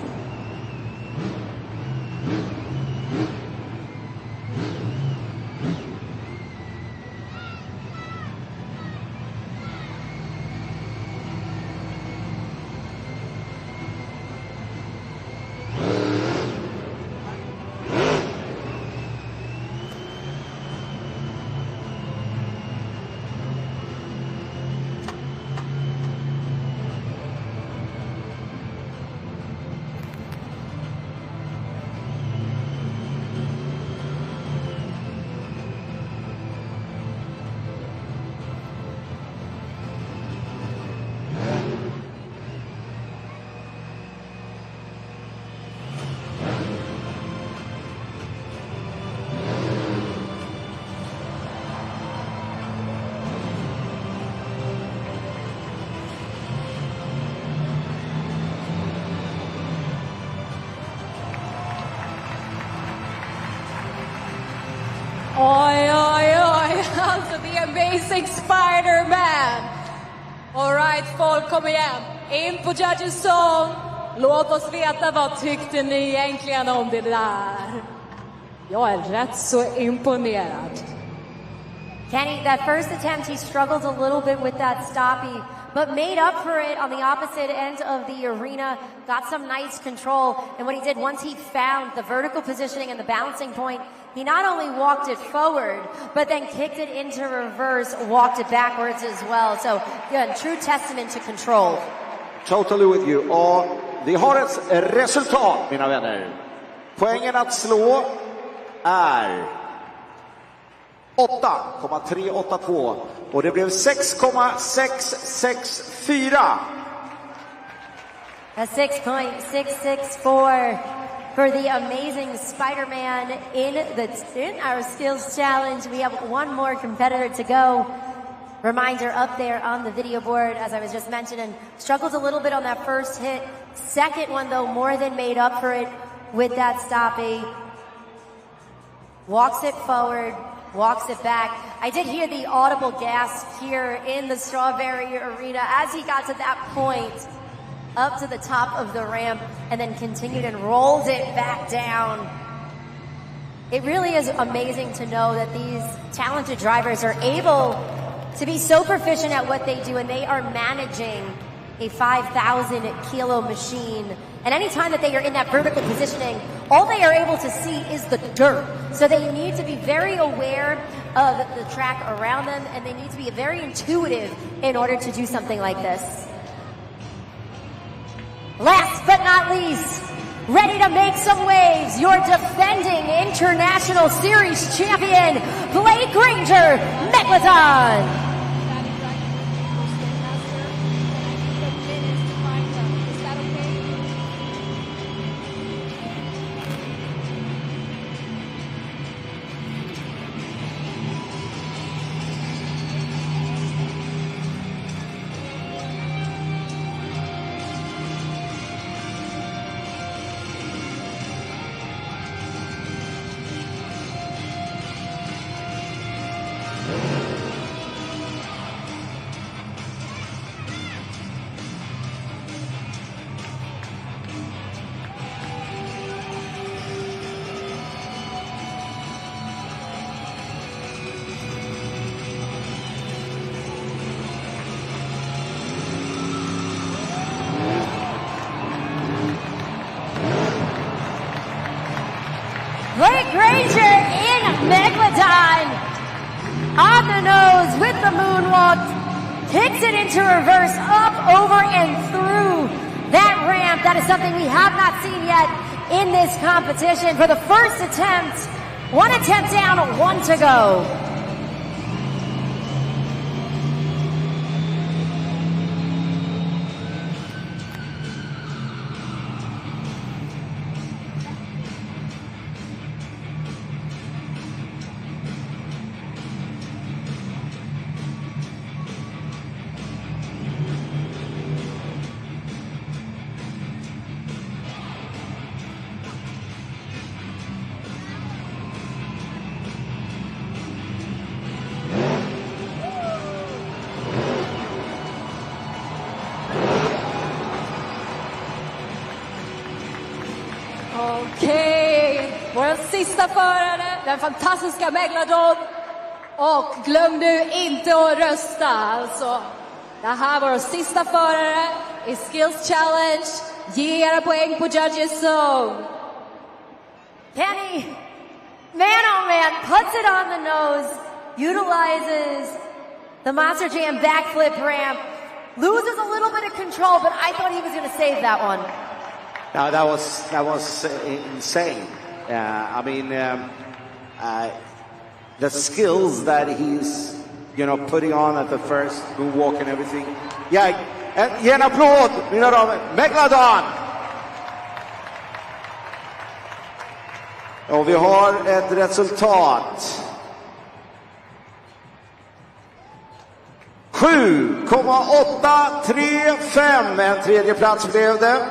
Oj, oj, oj, alltså the amazing Spider-Man. All right, folk, kom igen. In på Judges Zone. Låt oss veta, vad tyckte ni egentligen om det där? Jag är rätt så imponerad. Kenny, that first attempt, he struggled a little bit with that stoppie, but made up for it on the opposite end of the arena, got some nice control, and what he did once he found the vertical positioning and the balancing point, he not only walked it forward, but then kicked it into reverse, walked it backwards as well. So, again, true testament to control. Totally with you. Och vi har ett resultat, mina vänner. Poängen att slå är 8,382 och det blev 6,664. A 6.664 for the amazing Spider-Man in our skills challenge. We have one more competitor to go. Reminder up there on the video board, as I was just mentioning, struggled a little bit on that first hit. Second one, though, more than made up for it with that stoppie. Walks it forward, walks it back. I did hear the audible gasp here in the Strawberry Arena as he got to that point, up to the top of the ramp, and then continued and rolled it back down. It really is amazing to know that these talented drivers are able to be so proficient at what they do, and they are managing a 5,000 kilo machine. And anytime that they are in that vertical positioning, all they are able to see is the dirt. So they need to be very aware of the track around them, and they need to be very intuitive in order to do something like this. Last but not least, ready to make some waves, your defending International Series champion, Blake Granger, Megalodon. Megalodon on the nose with the moonwalk, kicks it into reverse, up, over, and through that ramp. That is something we have not seen yet in this competition. For the first attempt, one attempt down, one to go. Okej, vår sista förare, den fantastiska Megalodon. Och glöm nu inte att rösta. Alltså, det här var vår sista förare i Skills Challenge. Ge era poäng på Judges Zone. Kenny, man oh man, puts it on the nose, utilizes the Monster Jam backflip ramp, loses a little bit of control, but I thought he was going to save that one. No, that was insane. I mean, the skills that he's, putting on at the first moonwalk and everything. Yeah, ge en applåd, mina damer. Megalodon! Och vi har ett resultat. 7,835. En tredje plats blev det.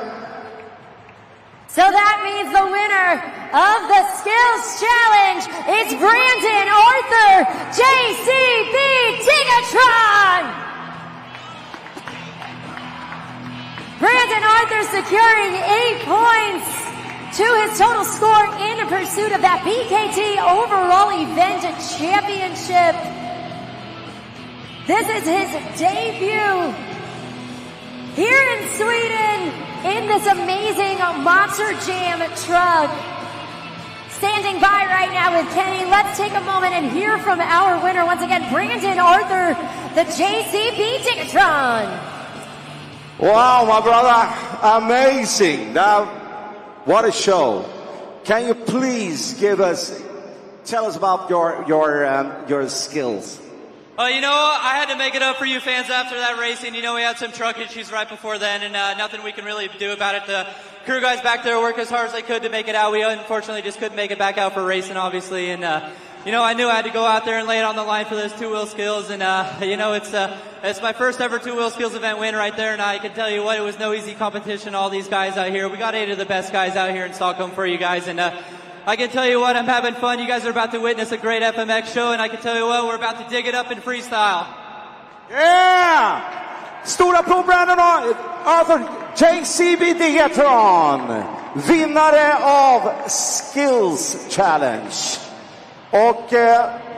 So that means the winner of the Skills Challenge is Brandon Arthur, JCB Tigatron! Brandon Arthur securing 8 points to his total score in pursuit of that BKT overall event championship. This is his debut here in Sweden in this amazing Monster Jam truck. Standing by right now with Kenny, let's take a moment and hear from our winner once again, Brandon Arthur, the JCB Tigatron. Wow, my brother, amazing. Now, what a show. Can you please tell us about your skills? Well, I had to make it up for you fans after that racing. We had some truck issues right before then, and nothing we can really do about it. The crew guys back there worked as hard as they could to make it out. We unfortunately just couldn't make it back out for racing, obviously. And, I knew I had to go out there and lay it on the line for those two-wheel skills. And, it's my first ever two-wheel skills event win right there. And I can tell you what, it was no easy competition, all these guys out here. We got 8 of the best guys out here in Stockholm for you guys. And, I can tell you what, I'm having fun. You guys are about to witness a great FMX show, and I can tell you what, we're about to dig it up in freestyle. Yeah! Stora applåd Brandon Arthur, JCB Tigatron, vinnare av Skills Challenge. Och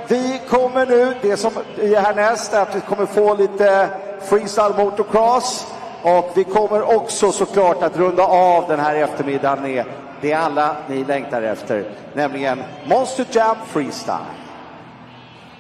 vi kommer nu, det som är härnäst är att vi kommer få lite freestyle motocross. Och vi kommer också såklart att runda av den här eftermiddagen med det alla ni längtar efter, nämligen Monster Jam Freestyle.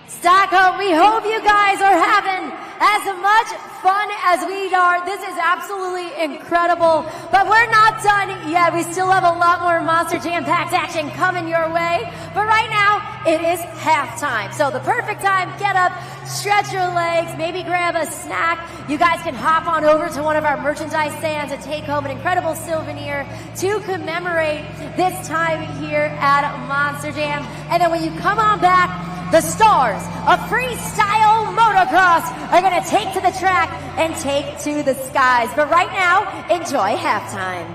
Stockholm, we hope you guys are having as much fun as we are. This is absolutely incredible, but we're not done yet. We still have a lot more Monster Jam-packed action coming your way, but right now it is halftime. So the perfect time, get up, stretch your legs, maybe grab a snack. You guys can hop on over to one of our merchandise stands and take home an incredible souvenir to commemorate this time here at Monster Jam. And then when you come on back, the stars of freestyle motocross are going to take to the track and take to the skies. But right now, enjoy halftime.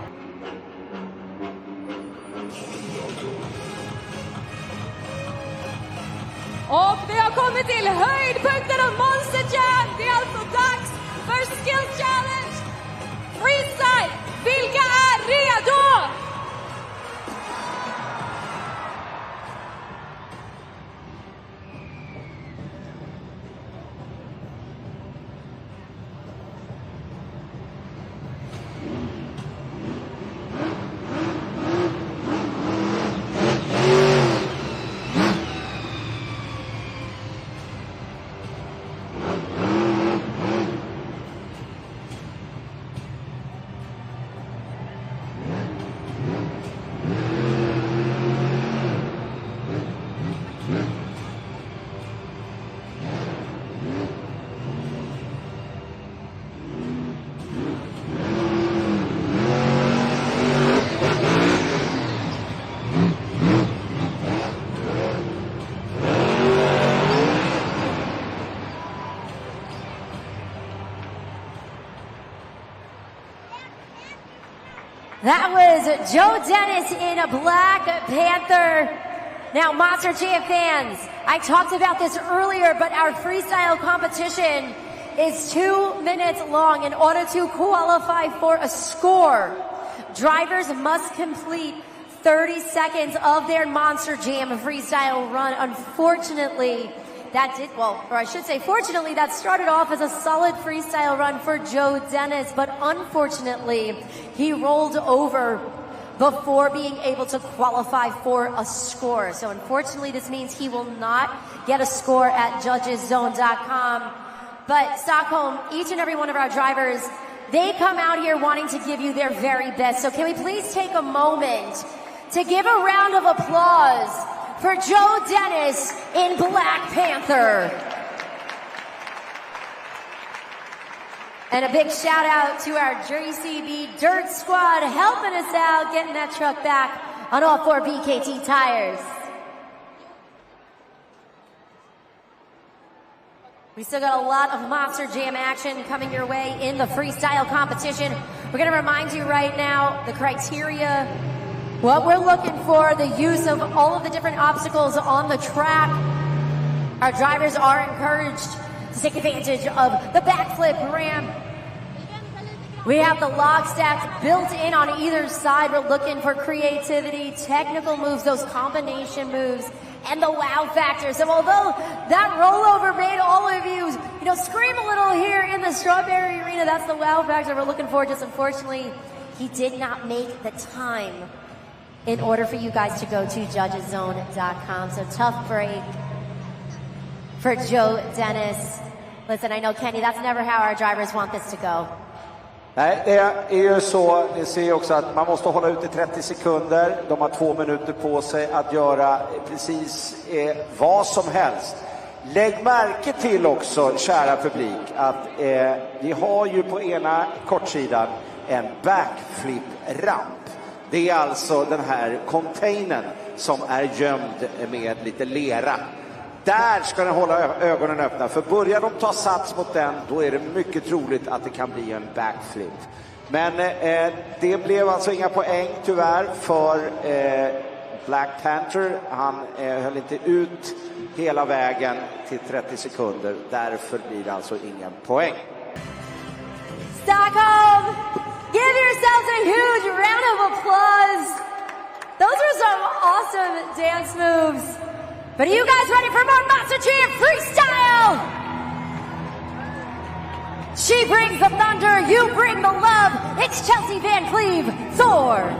Och vi har kommit till höjdpunkten av Monster Jam. Det är alltså dags för Skills Challenge Freestyle. Vilka är redo? That was Joe Dennis in a Black Panther. Now, Monster Jam fans, I talked about this earlier, but our freestyle competition is 2 minutes long. In order to qualify for a score, drivers must complete 30 seconds of their Monster Jam freestyle run. Unfortunately, fortunately, that started off as a solid freestyle run for Joe Dennis, but unfortunately, he rolled over before being able to qualify for a score. So unfortunately, this means he will not get a score at judgeszone.com. But Stockholm, each and every one of our drivers, they come out here wanting to give you their very best. So can we please take a moment to give a round of applause for Joe Dennis in Black Panther. And a big shout out to our JCB Dirt Squad helping us out, getting that truck back on all 4 BKT tires. We still got a lot of Monster Jam action coming your way in the freestyle competition. We're gonna remind you right now the criteria, what we're looking for, the use of all of the different obstacles on the track. Our drivers are encouraged to take advantage of the backflip ramp. We have the log stacks built in on either side. We're looking for creativity, technical moves, those combination moves, and the wow factor. So although that rollover made all of you scream a little here in the Strawberry Arena, that's the wow factor we're looking for. Just unfortunately, he did not make the time in order for you guys to go to judgeszone.com. So tough break for Joe Dennis. Listen, I know, Kenny, that's never how our drivers want this to go. Nej, det är ju så. Ni ser också att man måste hålla ut i 30 sekunder. De har 2 minuter på sig att göra precis vad som helst. Lägg märke till också, kära publik, att vi har ju på ena kortsidan en backflip-ramp. Det är alltså den här containern som är gömd med lite lera. Där ska ni hålla ögonen öppna, för börjar de ta sats mot den, då är det mycket troligt att det kan bli en backflip. Men det blev alltså inga poäng tyvärr för Black Panther. Han höll inte ut hela vägen till 30 sekunder. Därför blir det alltså ingen poäng. Stockholm, give yourselves a huge round of applause. Those are some awesome dance moves. But are you guys ready for more Monster Jam Freestyle? She brings the thunder, you bring the love. It's Chelsea Van Cleve, Thor.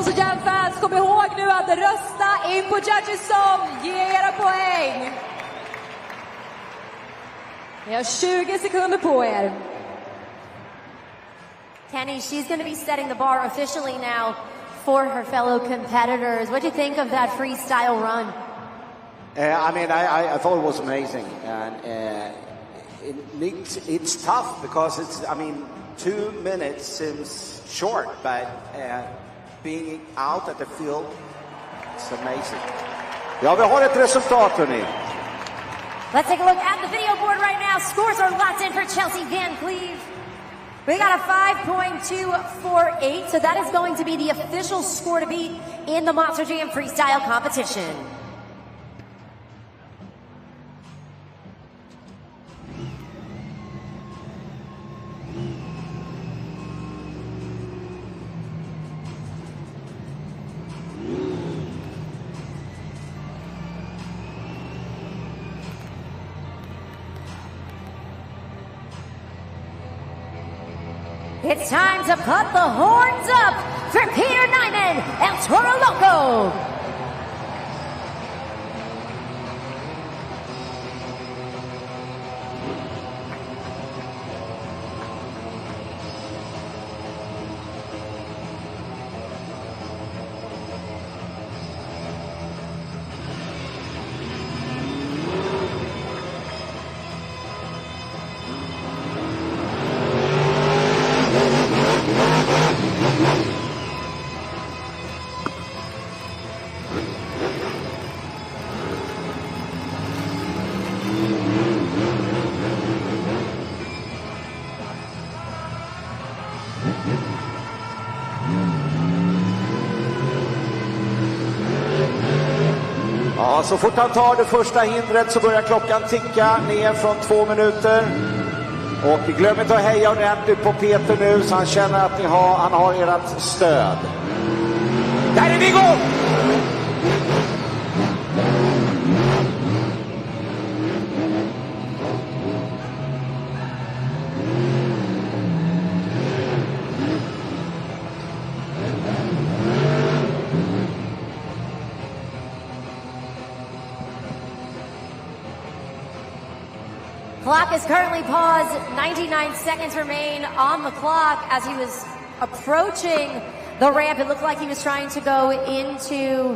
Monster Jam-fans, kom ihåg nu att rösta in på Judges Zone. Ge era poäng. Ni har 20 sekunder på er. Kenny, she's going to be setting the bar officially now for her fellow competitors. What do you think of that freestyle run? I thought it was amazing, and it's tough because 2 minutes seems short, but being out at the field, it's amazing. Ja, vi har ett resultat, hörni. Let's take a look at the video board right now. Scores are locked in for Chelsea Van Cleve. We got a 5.248, so that is going to be the official score to beat in the Monster Jam Freestyle competition. It's time to put the horns up for Peter Nyman and Toro Loco. Ja, så fort han tar det första hindret så börjar klockan ticka ner från 2 minuter. Och glöm inte att heja ordentligt på Peter nu så han känner att han har ert stöd. Där är vi igång! Clock is currently paused. 99 seconds remain on the clock as he was approaching the ramp. It looked like he was trying to go into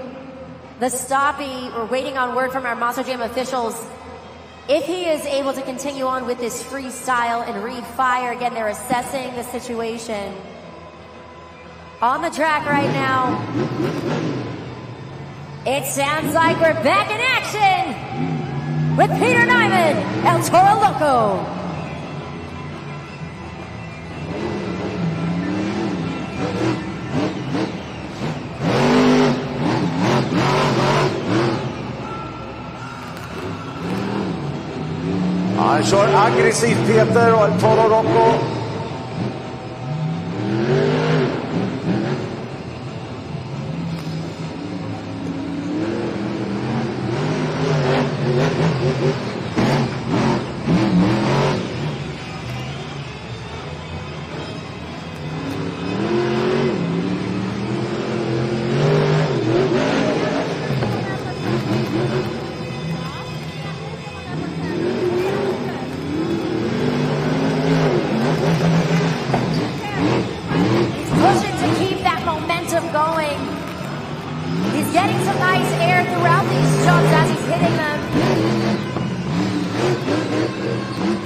the stoppie. We're waiting on word from our Monster Jam officials. If he is able to continue on with this freestyle and read fire, again, they're assessing the situation. On the track right now, it sounds like we're back in action with Peter Nyman, El Toro Loco. Han kör aggressivt Peter och El Toro Loco.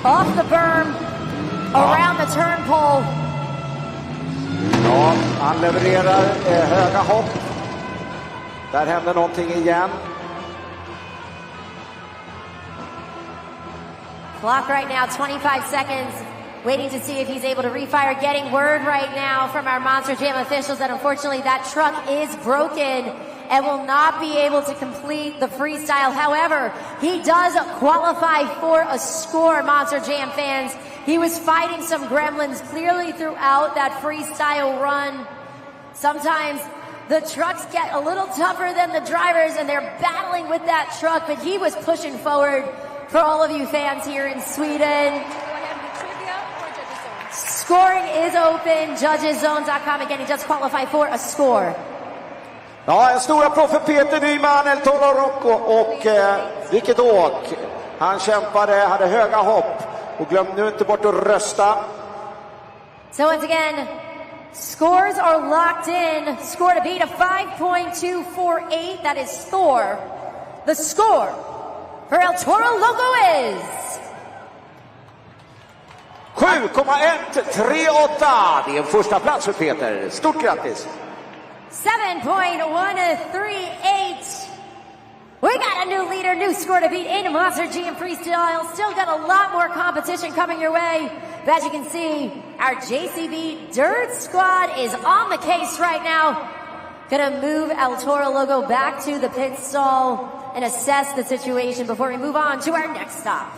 Off the berm, around the turn pole. Ja, han levererar höga hopp. Där händer någonting igen. Clock right now, 25 seconds. Waiting to see if he's able to refire. Getting word right now from our Monster Jam officials that unfortunately that truck is broken and will not be able to complete the freestyle. However, he does qualify for a score, Monster Jam fans. He was fighting some gremlins clearly throughout that freestyle run. Sometimes the trucks get a little tougher than the drivers and they're battling with that truck, but he was pushing forward for all of you fans here in Sweden. Scoring is open, judgeszones.com. Again, he does qualify for a score. Ja, en stor applåd för Peter Nyman, El Toro Loco, och vilket åk. Han kämpade, hade höga hopp, och glöm nu inte bort att rösta. So once again, scores are locked in. Score to beat a 5.248. That is Thor. The score for El Toro Loco is 7,138. Det är en första plats för Peter. Stort grattis. 7.138. We got a new leader, new score to beat in Monster GM Freestyle. Still got a lot more competition coming your way. But as you can see, our JCB Dirt Squad is on the case right now. Gonna move El Toro Loco back to the pit stall and assess the situation before we move on to our next stop.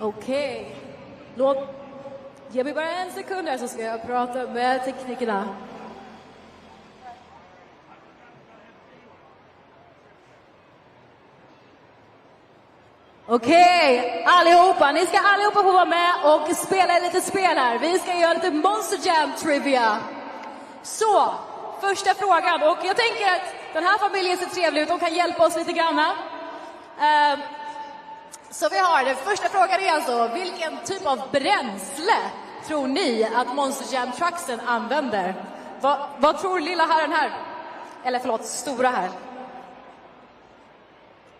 Okej. Ge mig bara en sekund här så ska jag prata med teknikerna. Okej, allihopa. Ni ska allihopa få vara med och spela lite spel här. Vi ska göra lite Monster Jam Trivia. Så, första frågan. Och jag tänker att den här familjen ser trevlig ut. De kan hjälpa oss lite granna. Så vi har det. Första frågan är alltså, vilken typ av bränsle tror ni att Monster Jam Trucksen använder? Vad tror lilla herren här? Eller förlåt, stora här.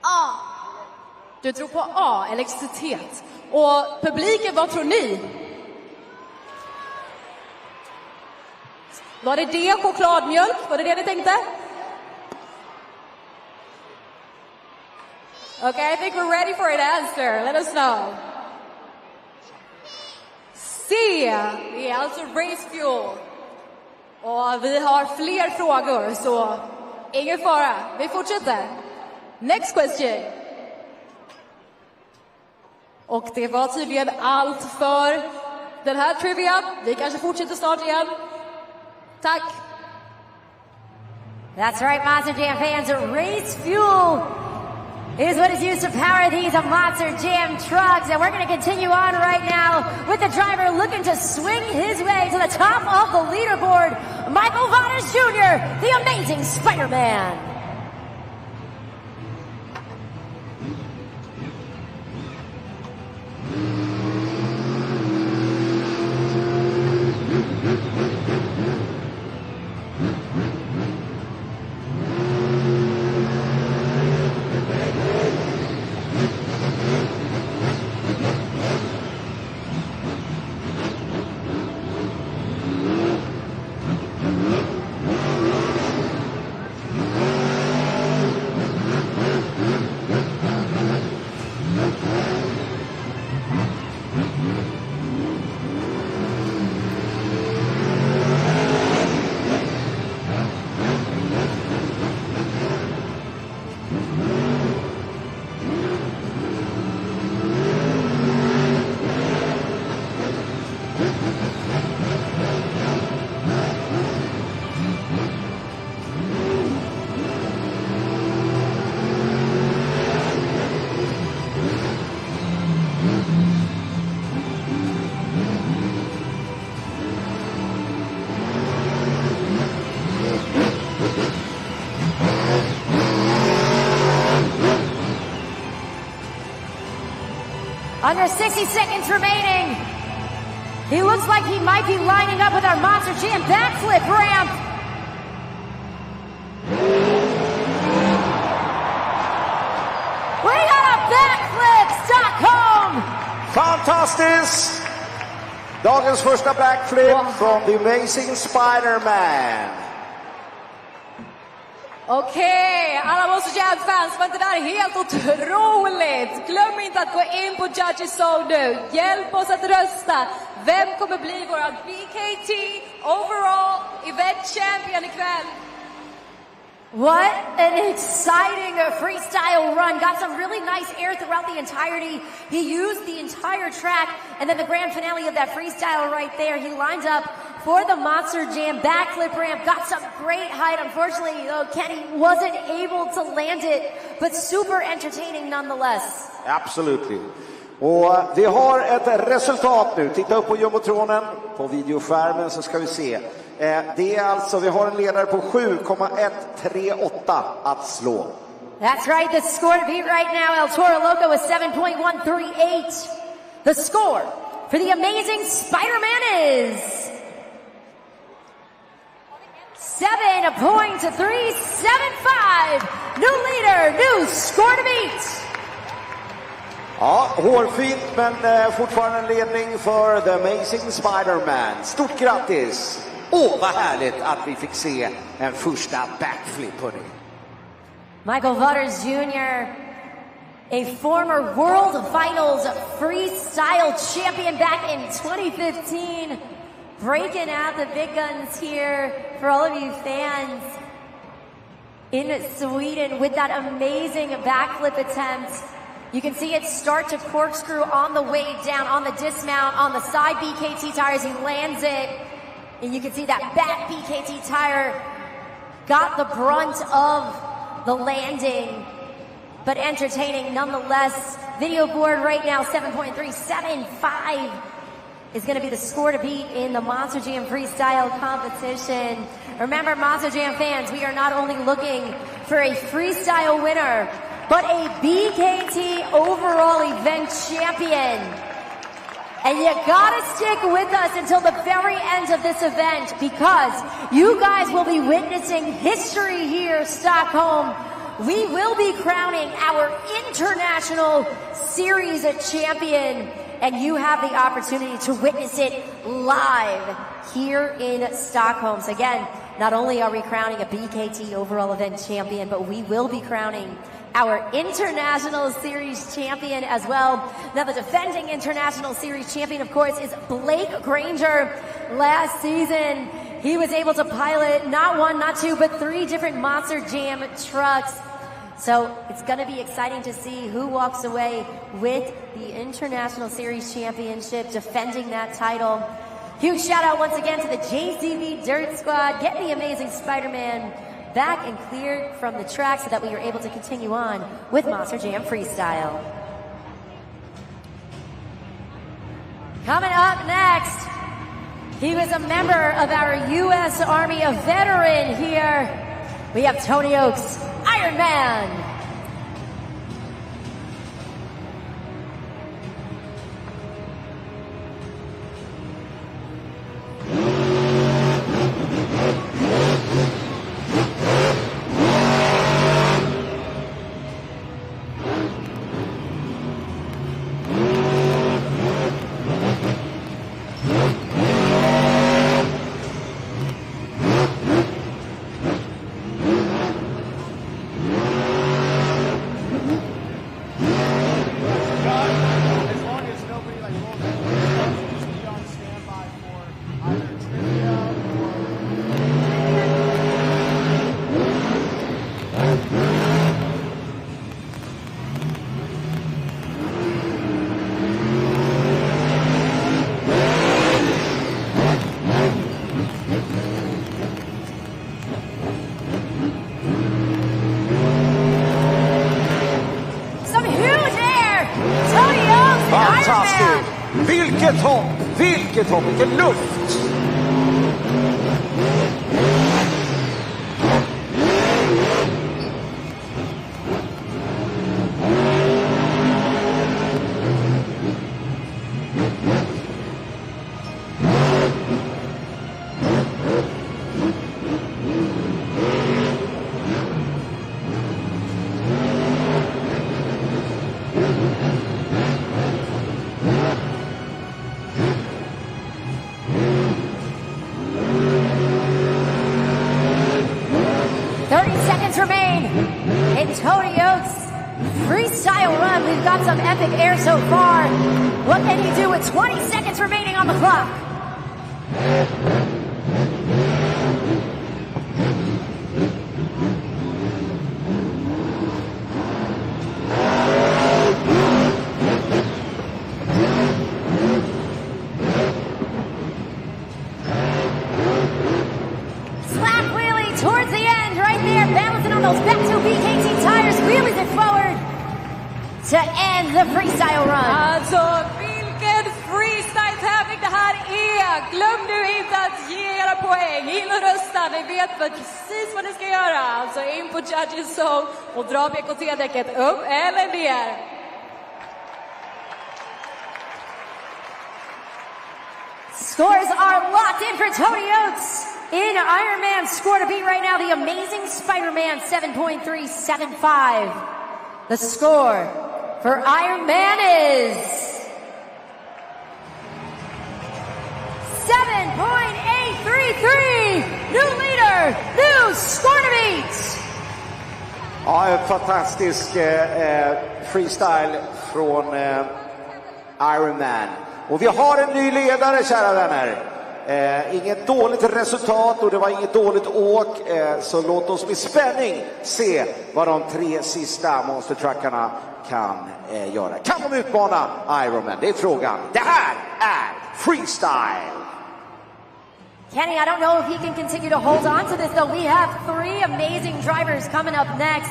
A. Du tror på A, elektricitet. Och publiken, vad tror ni? Var det D, chokladmjölk? Var det ni tänkte? Okay, I think we're ready for an answer. Let us know. C, det är alltså race fuel. Och vi har fler frågor, så ingen fara. Vi fortsätter. Next question. Och det var tydligen allt för den här trivia. Vi kanske fortsätter snart igen. Tack. That's right, Monster Jam fans. Race fuel is what is used to power these Monster Jam trucks. And we're going to continue on right now with the driver looking to swing his way to the top of the leaderboard. Michael Vadas Jr., the amazing Spider-Man. Under 60 seconds remaining. He looks like he might be lining up with our Monster Jam backflip ramp. We got a backflip, Stockholm! Fantastiskt! Dagens första backflip from the amazing Spider-Man. Okej, alla Monster Jam-fans, var inte det där helt otroligt? Glöm inte att gå in på Judges Zone nu. Hjälp oss att rösta. Vem kommer bli våra BKT Overall Event Champion ikväll? What an exciting freestyle run. Got some really nice air throughout the entirety. He used the entire track, and then the grand finale of that freestyle right there. He lines up for the Monster Jam backflip ramp. Got some great height. Unfortunately, Kenny wasn't able to land it, but super entertaining nonetheless. Absolutely. Och vi har ett resultat nu. Titta upp på jumbotronen. På videoskärmen så ska vi se. Det är alltså, vi har en ledare på 7,138 att slå. That's right, the score to beat right now, El Toro Loco is 7.138. The score for the amazing Spider-Man is 7.375. New leader, new score to beat. Ja, hårfint men fortfarande en ledning för The Amazing Spider-Man. Stort grattis! Vad härligt att vi fick se en första backflip, hörni. Michael Butters Jr., a former World Finals Freestyle champion back in 2015, breaking out the big guns here for all of you fans in Sweden with that amazing backflip attempt. You can see it start to corkscrew on the way down, on the dismount, on the side BKT tires. He lands it, and you can see that back BKT tire got the brunt of the landing, but entertaining nonetheless. Video board right now, 7.375 is going to be the score to beat in the Monster Jam Freestyle competition. Remember, Monster Jam fans, we are not only looking for a freestyle winner, but a BKT overall event champion. And you gotta stick with us until the very end of this event, because you guys will be witnessing history here, Stockholm. We will be crowning our International Series champion, and you have the opportunity to witness it live here in Stockholm. So again, not only are we crowning a BKT overall event champion, but we will be crowning our International Series champion as well. Now, the defending International Series champion, of course, is Blake Granger. Last season, he was able to pilot not one, not two, but 3 different Monster Jam trucks. So it's going to be exciting to see who walks away with the International Series championship, defending that title. Huge shout out once again to the JCB Dirt Squad, getting the amazing Spider-Man back and cleared from the track so that we were able to continue on with Monster Jam Freestyle. Coming up next, he was a member of our U.S. Army, a veteran here. We have Tony Oaks, Iron Man. Vilket hopp, vilken luft! Freestyle run. We've got some epic air so far. What can he do with 20 seconds remaining on the clock? Slap wheelie towards the end right there, balancing on those back two BKT tires, wheelies it forward to end the freestyle run. Alltså, vilken freestyle-tävling det här är! Glöm nu inte att ge era poäng. In och rösta, ni vet precis vad ni ska göra. Alltså in på Judges Zone och dra BKT-däcket upp eller ner. Scores are locked in for Tony Oates in Ironman score to beat right now. The Amazing Spider-Man 7.375. The score for Ironman is 7.833. New leader, new score to beat. Ja, en fantastisk freestyle från Ironman. Och vi har en ny ledare, kära vänner. Inget dåligt resultat och det var inget dåligt åk. Så låt oss med spänning se vad de 3 sista monstertruckarna kan göra. Kan de utmana Ironman? Det är frågan. Det här är freestyle. Kenny, I don't know if he can continue to hold on to this, though. We have 3 amazing drivers coming up next.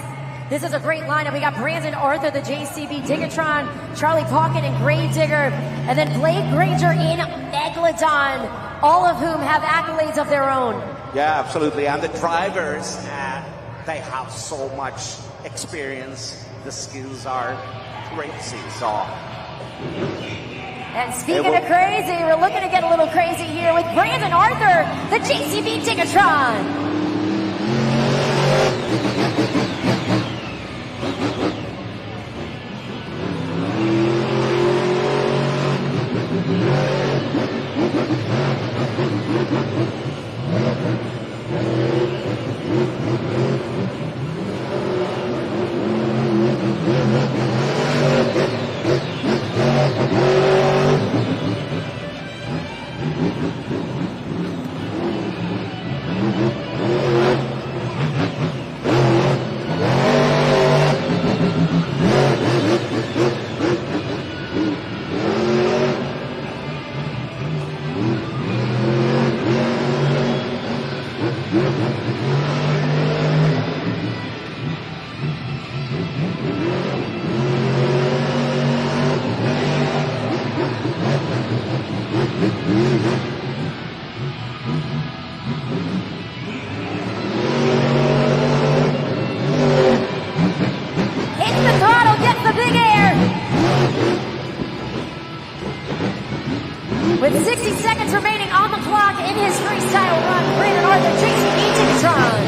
This is a great lineup. We got Brandon Arthur, the JCB Diggatron, Charlie Pauken and Gravedigger, and then Blake Granger in Megalodon, all of whom have accolades of their own. Yeah, absolutely. And the drivers, they have so much experience. The skills are crazy. So. And speaking of crazy, we're looking to get a little crazy here with Brandon Arthur, the JCB Diggatron. With 60 seconds remaining on the clock in his freestyle run, Brandon Arthur, JCB Diggatron.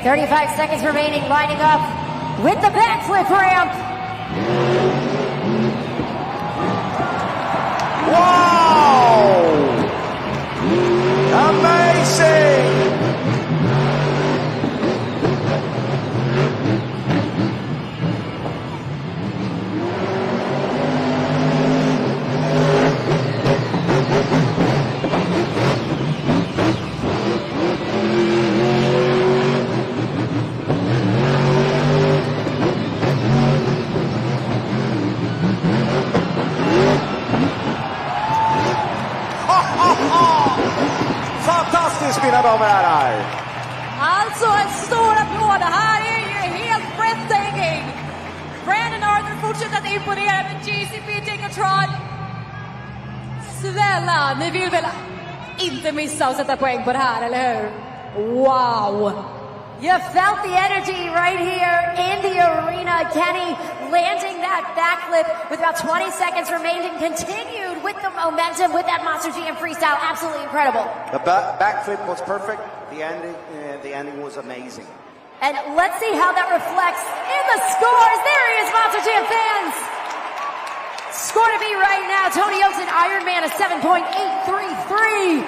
.35 seconds remaining, lining up with the backflip ramp. Wow! Amazing! Fantastiskt, mina damer och herrar! Alltså en stor applåd, det här är ju helt breathtaking! Brandon Arthur fortsätter att imponera med JCB Diggatron. Snälla, ni vill väl inte missa att sätta poäng på det här, eller hur? Wow! You felt the energy right here in the arena. Kenny landing that backflip with about 20 seconds remaining, continued with the momentum with that Monster GM freestyle. Absolutely incredible. The backflip was perfect. The ending was amazing. And let's see how that reflects in the scores. There he is, Monster GM fans. Score to beat right now. Tony Oates and Ironman a 7.833.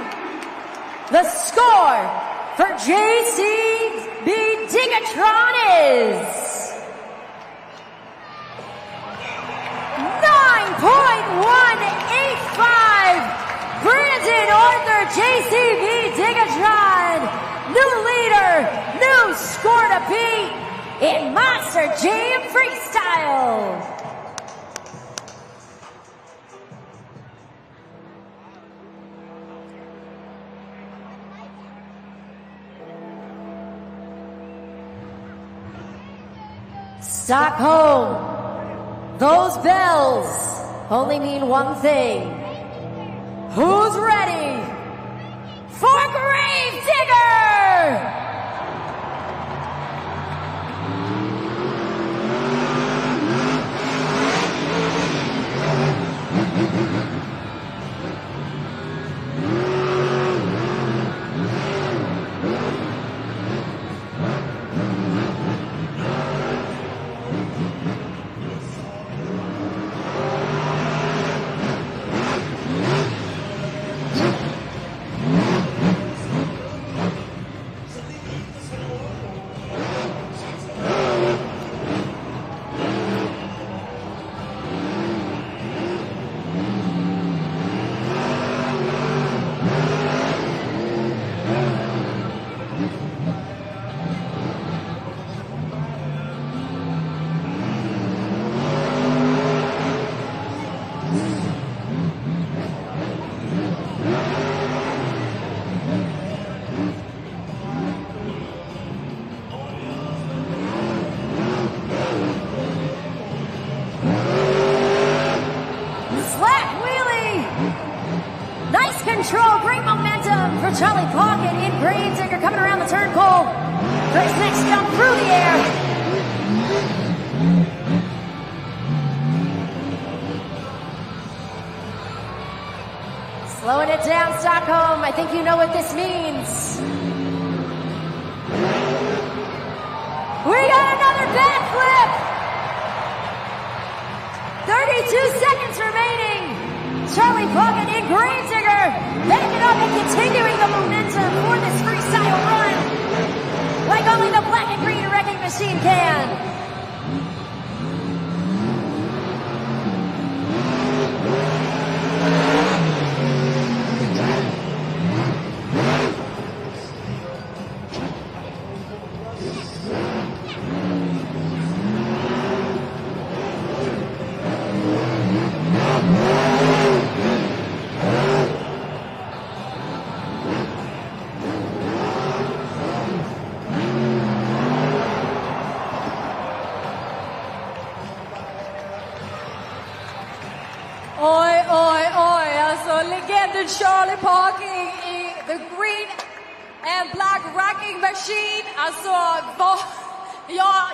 The score for JCB Diggatron is 9.185. Brandon Arthur, JCB Diggatron new leader, new score to beat in Monster Jam Freestyle. Stockholm, those bells only mean one thing. Who's ready for Grave Digger? Control, great momentum for Charlie Pocket in Grave Digger coming around the turn pole. For his next jump through the air. Slowing it down, Stockholm. I think you know what this means. We got another backflip. 32 seconds remaining. Charlie Pocket in Grave Digger, backing up and continuing the momentum for this freestyle run, like only the black and green wrecking machine can. Charlie Parking i the green and black wrecking machine. Alltså,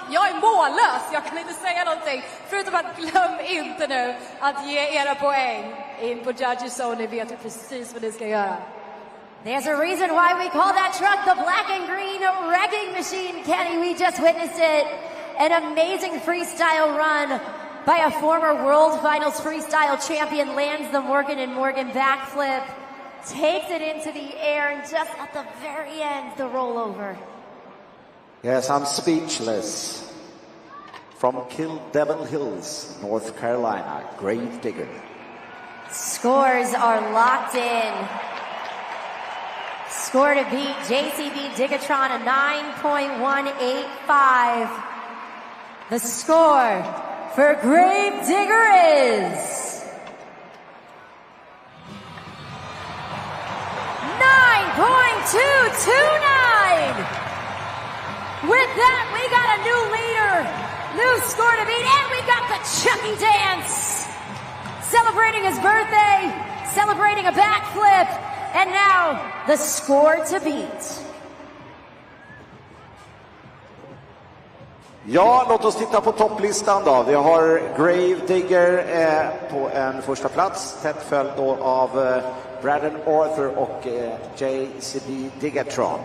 jag är mållös. Jag kan inte säga någonting. Förutom att glöm inte nu att ge era poäng in på Judges Zone. Ni vet precis vad ni ska göra. There's a reason why we call that truck the black and green wrecking machine, Kenny. We just witnessed it. An amazing freestyle run by a former World Finals freestyle champion, lands the Morgan & Morgan backflip, takes it into the air, and just at the very end, the rollover. Yes, I'm speechless. From Kill Devil Hills, North Carolina, Grave Digger. Scores are locked in. Score to beat JCB Diggatron, a 9.185. The score for Grave Digger is 9.229. With that, we got a new leader, new score to beat, and we got the Chucky dance. Celebrating his birthday, celebrating a backflip, and now the score to beat. Ja, låt oss titta på topplistan då. Vi har Grave Digger på en första plats, tätt följd då av Braden Arthur och JCB Diggatron.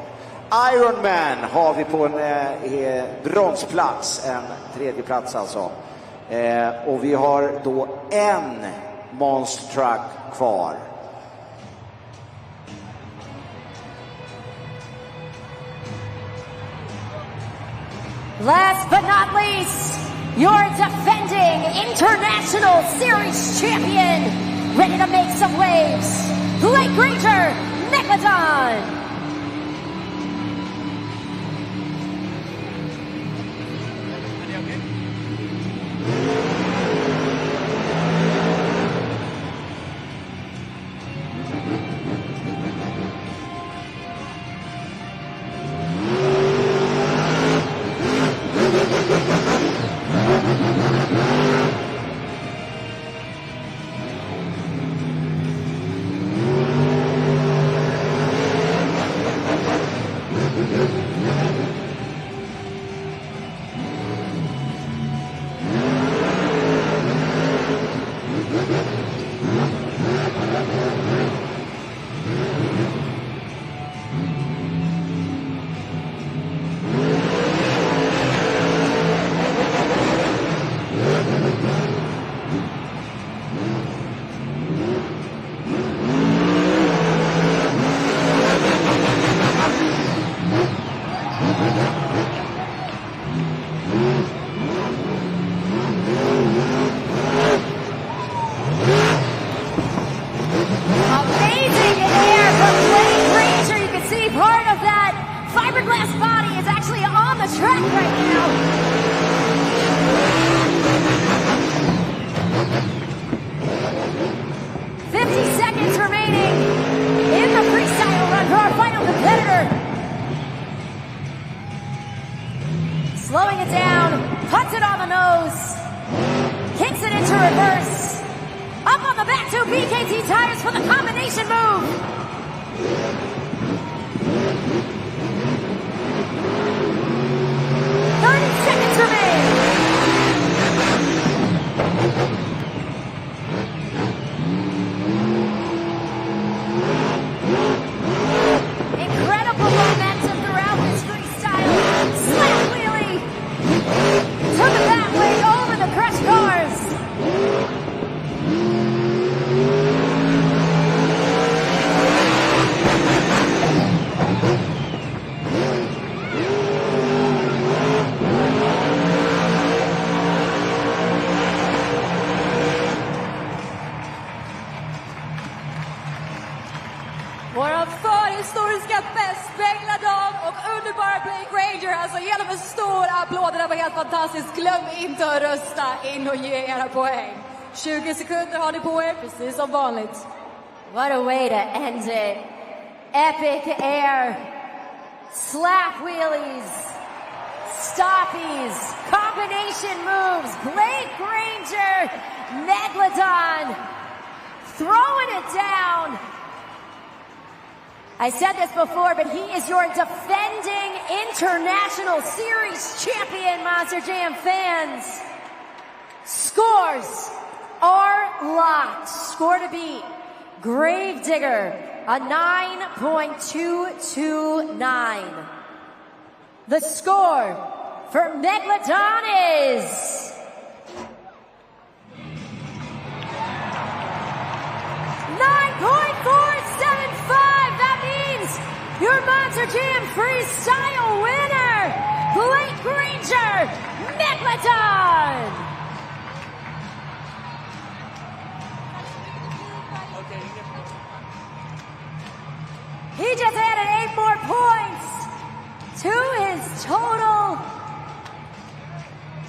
Iron Man har vi på en bronsplats, en tredje plats alltså. Och vi har då en Monster Truck kvar. Last but not least, your defending International Series champion, ready to make some waves, Lake Ranger Megalodon. Slowing it down, puts it on the nose, kicks it into reverse. Up on the back two BKT tires for the combination move. Seconds remain. Incredible momentum throughout this freestyle. Slap wheelie. Took it that way over the crushed cars. Våra förhistoriska bäst, Megalodon och underbara Blake Ranger. Alltså genom en stor applåd, det var helt fantastiskt. Glöm inte att rösta in och ge era poäng. 20 sekunder har ni på er, precis som vanligt. What a way to end it. Epic air. Slap wheelies. Stoppies. Combination moves. Blake Ranger. Megalodon. Throwing it down. I said this before, but he is your defending International Series champion, Monster Jam fans. Scores are locked. Score to beat. Gravedigger, a 9.229. The score for Megalodon is 9.475. That means your Monster Jam Freestyle winner, Blake Ranger, Megalodon. He just added 8 more points to his total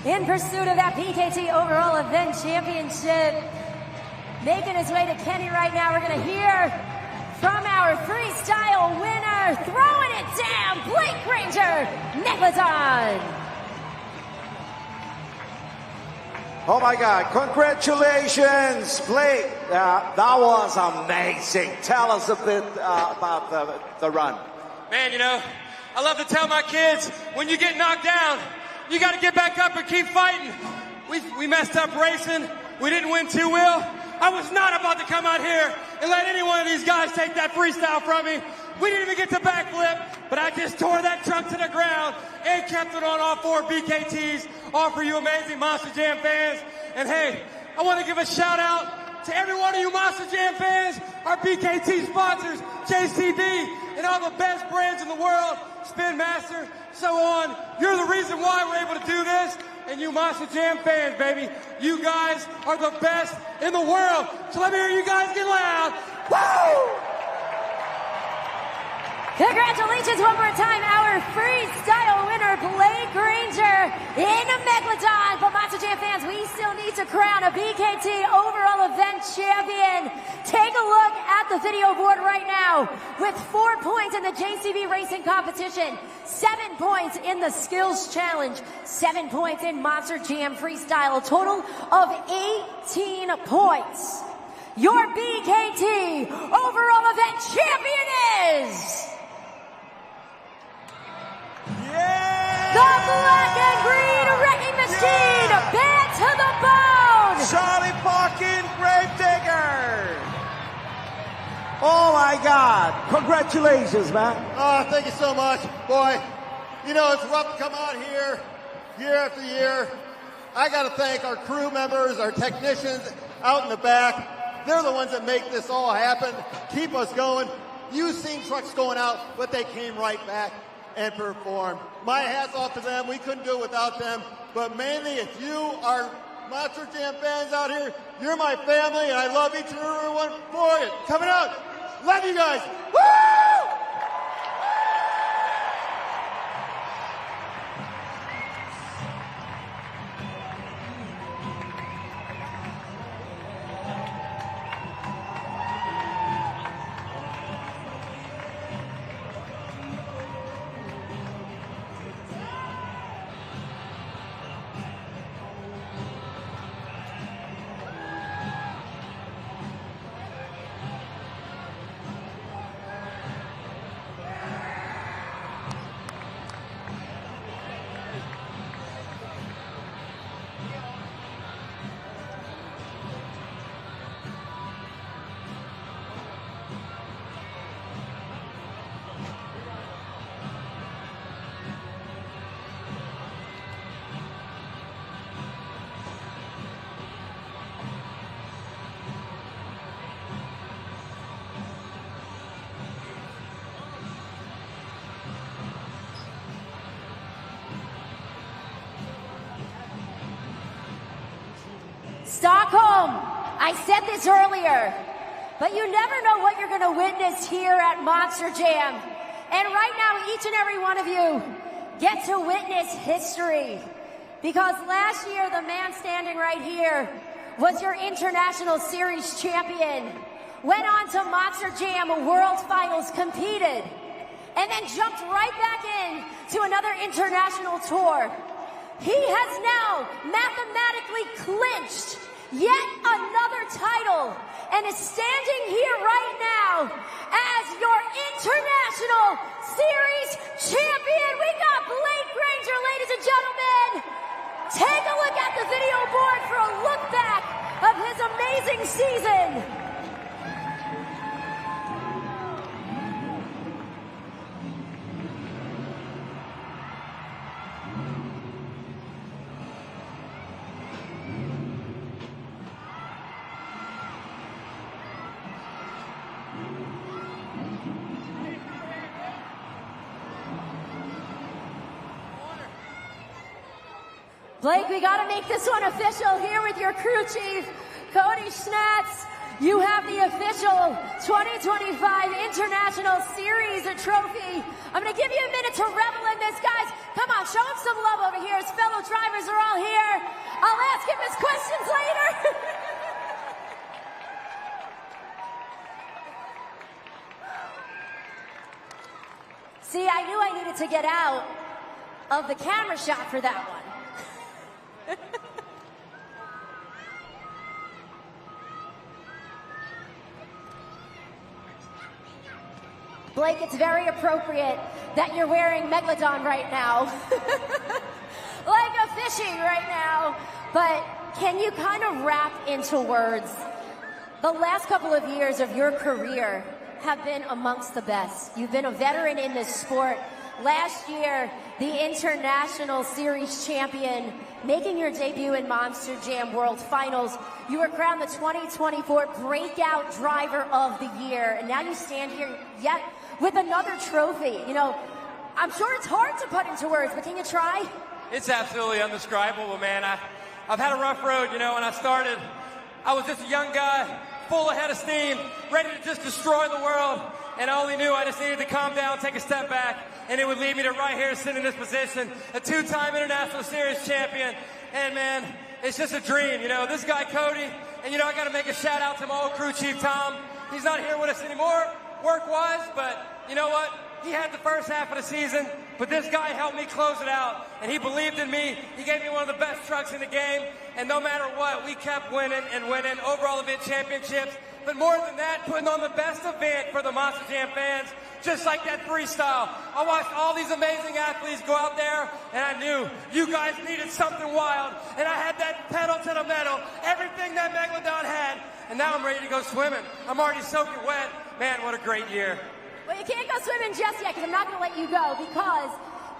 in pursuit of that PKT Overall Event Championship. Making his way to Kenny right now. We're going to hear from our freestyle winner, throwing it down, Blake Ranger, Megalodon. Oh my God, congratulations, Blake. That was amazing. Tell us a bit about the run. Man, you know, I love to tell my kids, when you get knocked down, you got to get back up and keep fighting. We messed up racing. We didn't win too well. I was not about to come out here and let any one of these guys take that freestyle from me. We didn't even get to backflip, but I just tore that truck to the ground and kept it on all 4 BKTs, all for you amazing Monster Jam fans. And hey, I want to give a shout out to every one of you Monster Jam fans, our BKT sponsors, JCB, and all the best brands in the world, Spin Master, so on. You're the reason why we're able to do this. And you Monster Jam fans, baby, you guys are the best in the world. So let me hear you guys get loud. Woo! Congratulations one more time, our freestyle winner, Blake Granger in a Megalodon. But Monster Jam fans, we still need to crown a BKT overall event champion. Take a look at the video board right now. With 4 points in the JCB racing competition, 7 points in the skills challenge, 7 points in Monster Jam freestyle, a total of 18 points. Your BKT overall event champion is... the Black and Green Wrecking Machine, bad to the bone! Charlie fucking Gravedigger! Oh my God! Congratulations, man! Oh, thank you so much. Boy, you know, it's rough to come out here year after year. I got to thank our crew members, our technicians out in the back. They're the ones that make this all happen, keep us going. You've seen trucks going out, but they came right back and performed. My hat's off to them. We couldn't do it without them. But mainly, if you are Monster Jam fans out here, you're my family, and I love each and every one for it. Coming out. Love you guys. Woo! Stockholm, I said this earlier, but you never know what you're going to witness here at Monster Jam. And right now, each and every one of you get to witness history. Because last year, the man standing right here was your International Series champion, went on to Monster Jam World Finals, competed, and then jumped right back in to another international tour. He has now mathematically clinched yet another title and is standing here right now as your International Series champion. We got Blake Granger, ladies and gentlemen. Take a look at the video board for a look back of his amazing season. Blake, we got to make this one official here with your crew chief, Cody Schnatz. You have the official 2025 International Series trophy. I'm going to give you a minute to revel in this, guys. Come on, show him some love over here. His fellow drivers are all here. I'll ask him his questions later. See, I knew I needed to get out of the camera shot for that one. Blake, it's very appropriate that you're wearing Megalodon right now. Like a fishing right now. But can you kind of wrap into words? The last couple of years of your career have been amongst the best. You've been a veteran in this sport. Last year, the International Series champion, making your debut in Monster Jam World Finals. You were crowned the 2024 Breakout Driver of the Year. And now you stand here yet with another trophy. You know, I'm sure it's hard to put into words, but can you try? It's absolutely indescribable, man. I've had a rough road, you know. When I started, I was just a young guy, full of head of steam, ready to just destroy the world. and I only knew I just needed to calm down, take a step back, and it would lead me to right here, sitting in this position, a 2-time International Series champion. And man, it's just a dream, you know. This guy, Cody, and you know, I got to make a shout out to my old crew chief, Tom. He's not here with us anymore, work-wise, but you know what? He had the first half of the season, but this guy helped me close it out, and he believed in me. He gave me one of the best trucks in the game, and no matter what, we kept winning and winning, overall event championships. But more than that, putting on the best event for the Monster Jam fans, just like that freestyle. I watched all these amazing athletes go out there, and I knew you guys needed something wild, and I had that pedal to the metal, everything that Megalodon had, and now I'm ready to go swimming. I'm already soaking wet. Man, what a great year. Well, you can't go swimming just yet because I'm not going to let you go because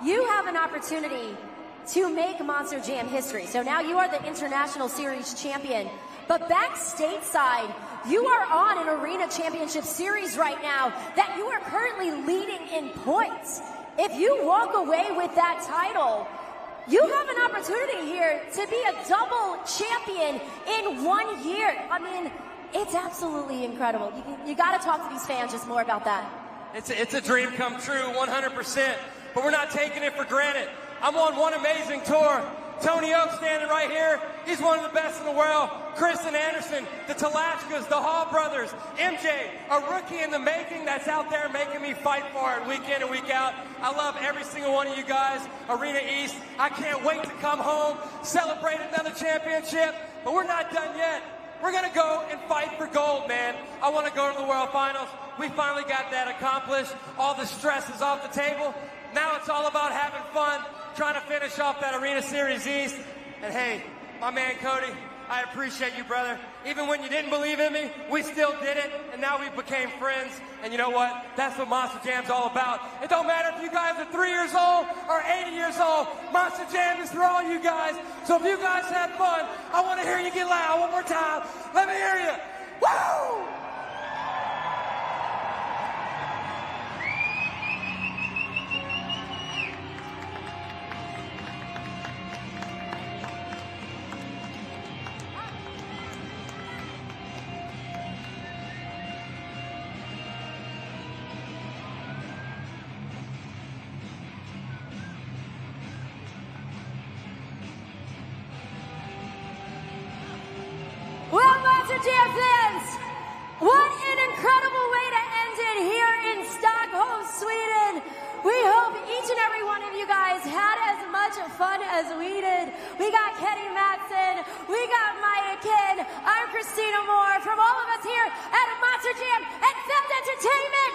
you have an opportunity to make Monster Jam history. So now you are the International Series champion. But back stateside, you are on an Arena Championship Series right now that you are currently leading in points. If you walk away with that title, you have an opportunity here to be a double champion in 1 year. I mean, it's absolutely incredible. You got to talk to these fans just more about that. It's a dream come true, 100%, but we're not taking it for granted. I'm on one amazing tour. Tony Oak standing right here. He's one of the best in the world. Kristen Anderson, the Talachkas, the Hall brothers, MJ, a rookie in the making that's out there making me fight for it week in and week out. I love every single one of you guys. Arena East, I can't wait to come home, celebrate another championship, but we're not done yet. We're going to go and fight for gold, man. I want to go to the World Finals. We finally got that accomplished. All the stress is off the table. Now it's all about having fun, trying to finish off that Arena Series East. And hey, my man Cody, I appreciate you, brother. Even when you didn't believe in me, we still did it, and now we became friends. And you know what? That's what Monster Jam's all about. It don't matter if you guys are 3 years old or 80 years old. Monster Jam is for all you guys. So if you guys had fun, I want to hear you get loud one more time. Let me hear you. Woo! Well, Monster Jam fans, what an incredible way to end it here in Stockholm, Sweden. We hope each and every one of you guys had as much fun as we did. We got Kenny Matson, we got Maya Kin, I'm Christina Moore. From all of us here at Monster Jam and Feld Entertainment,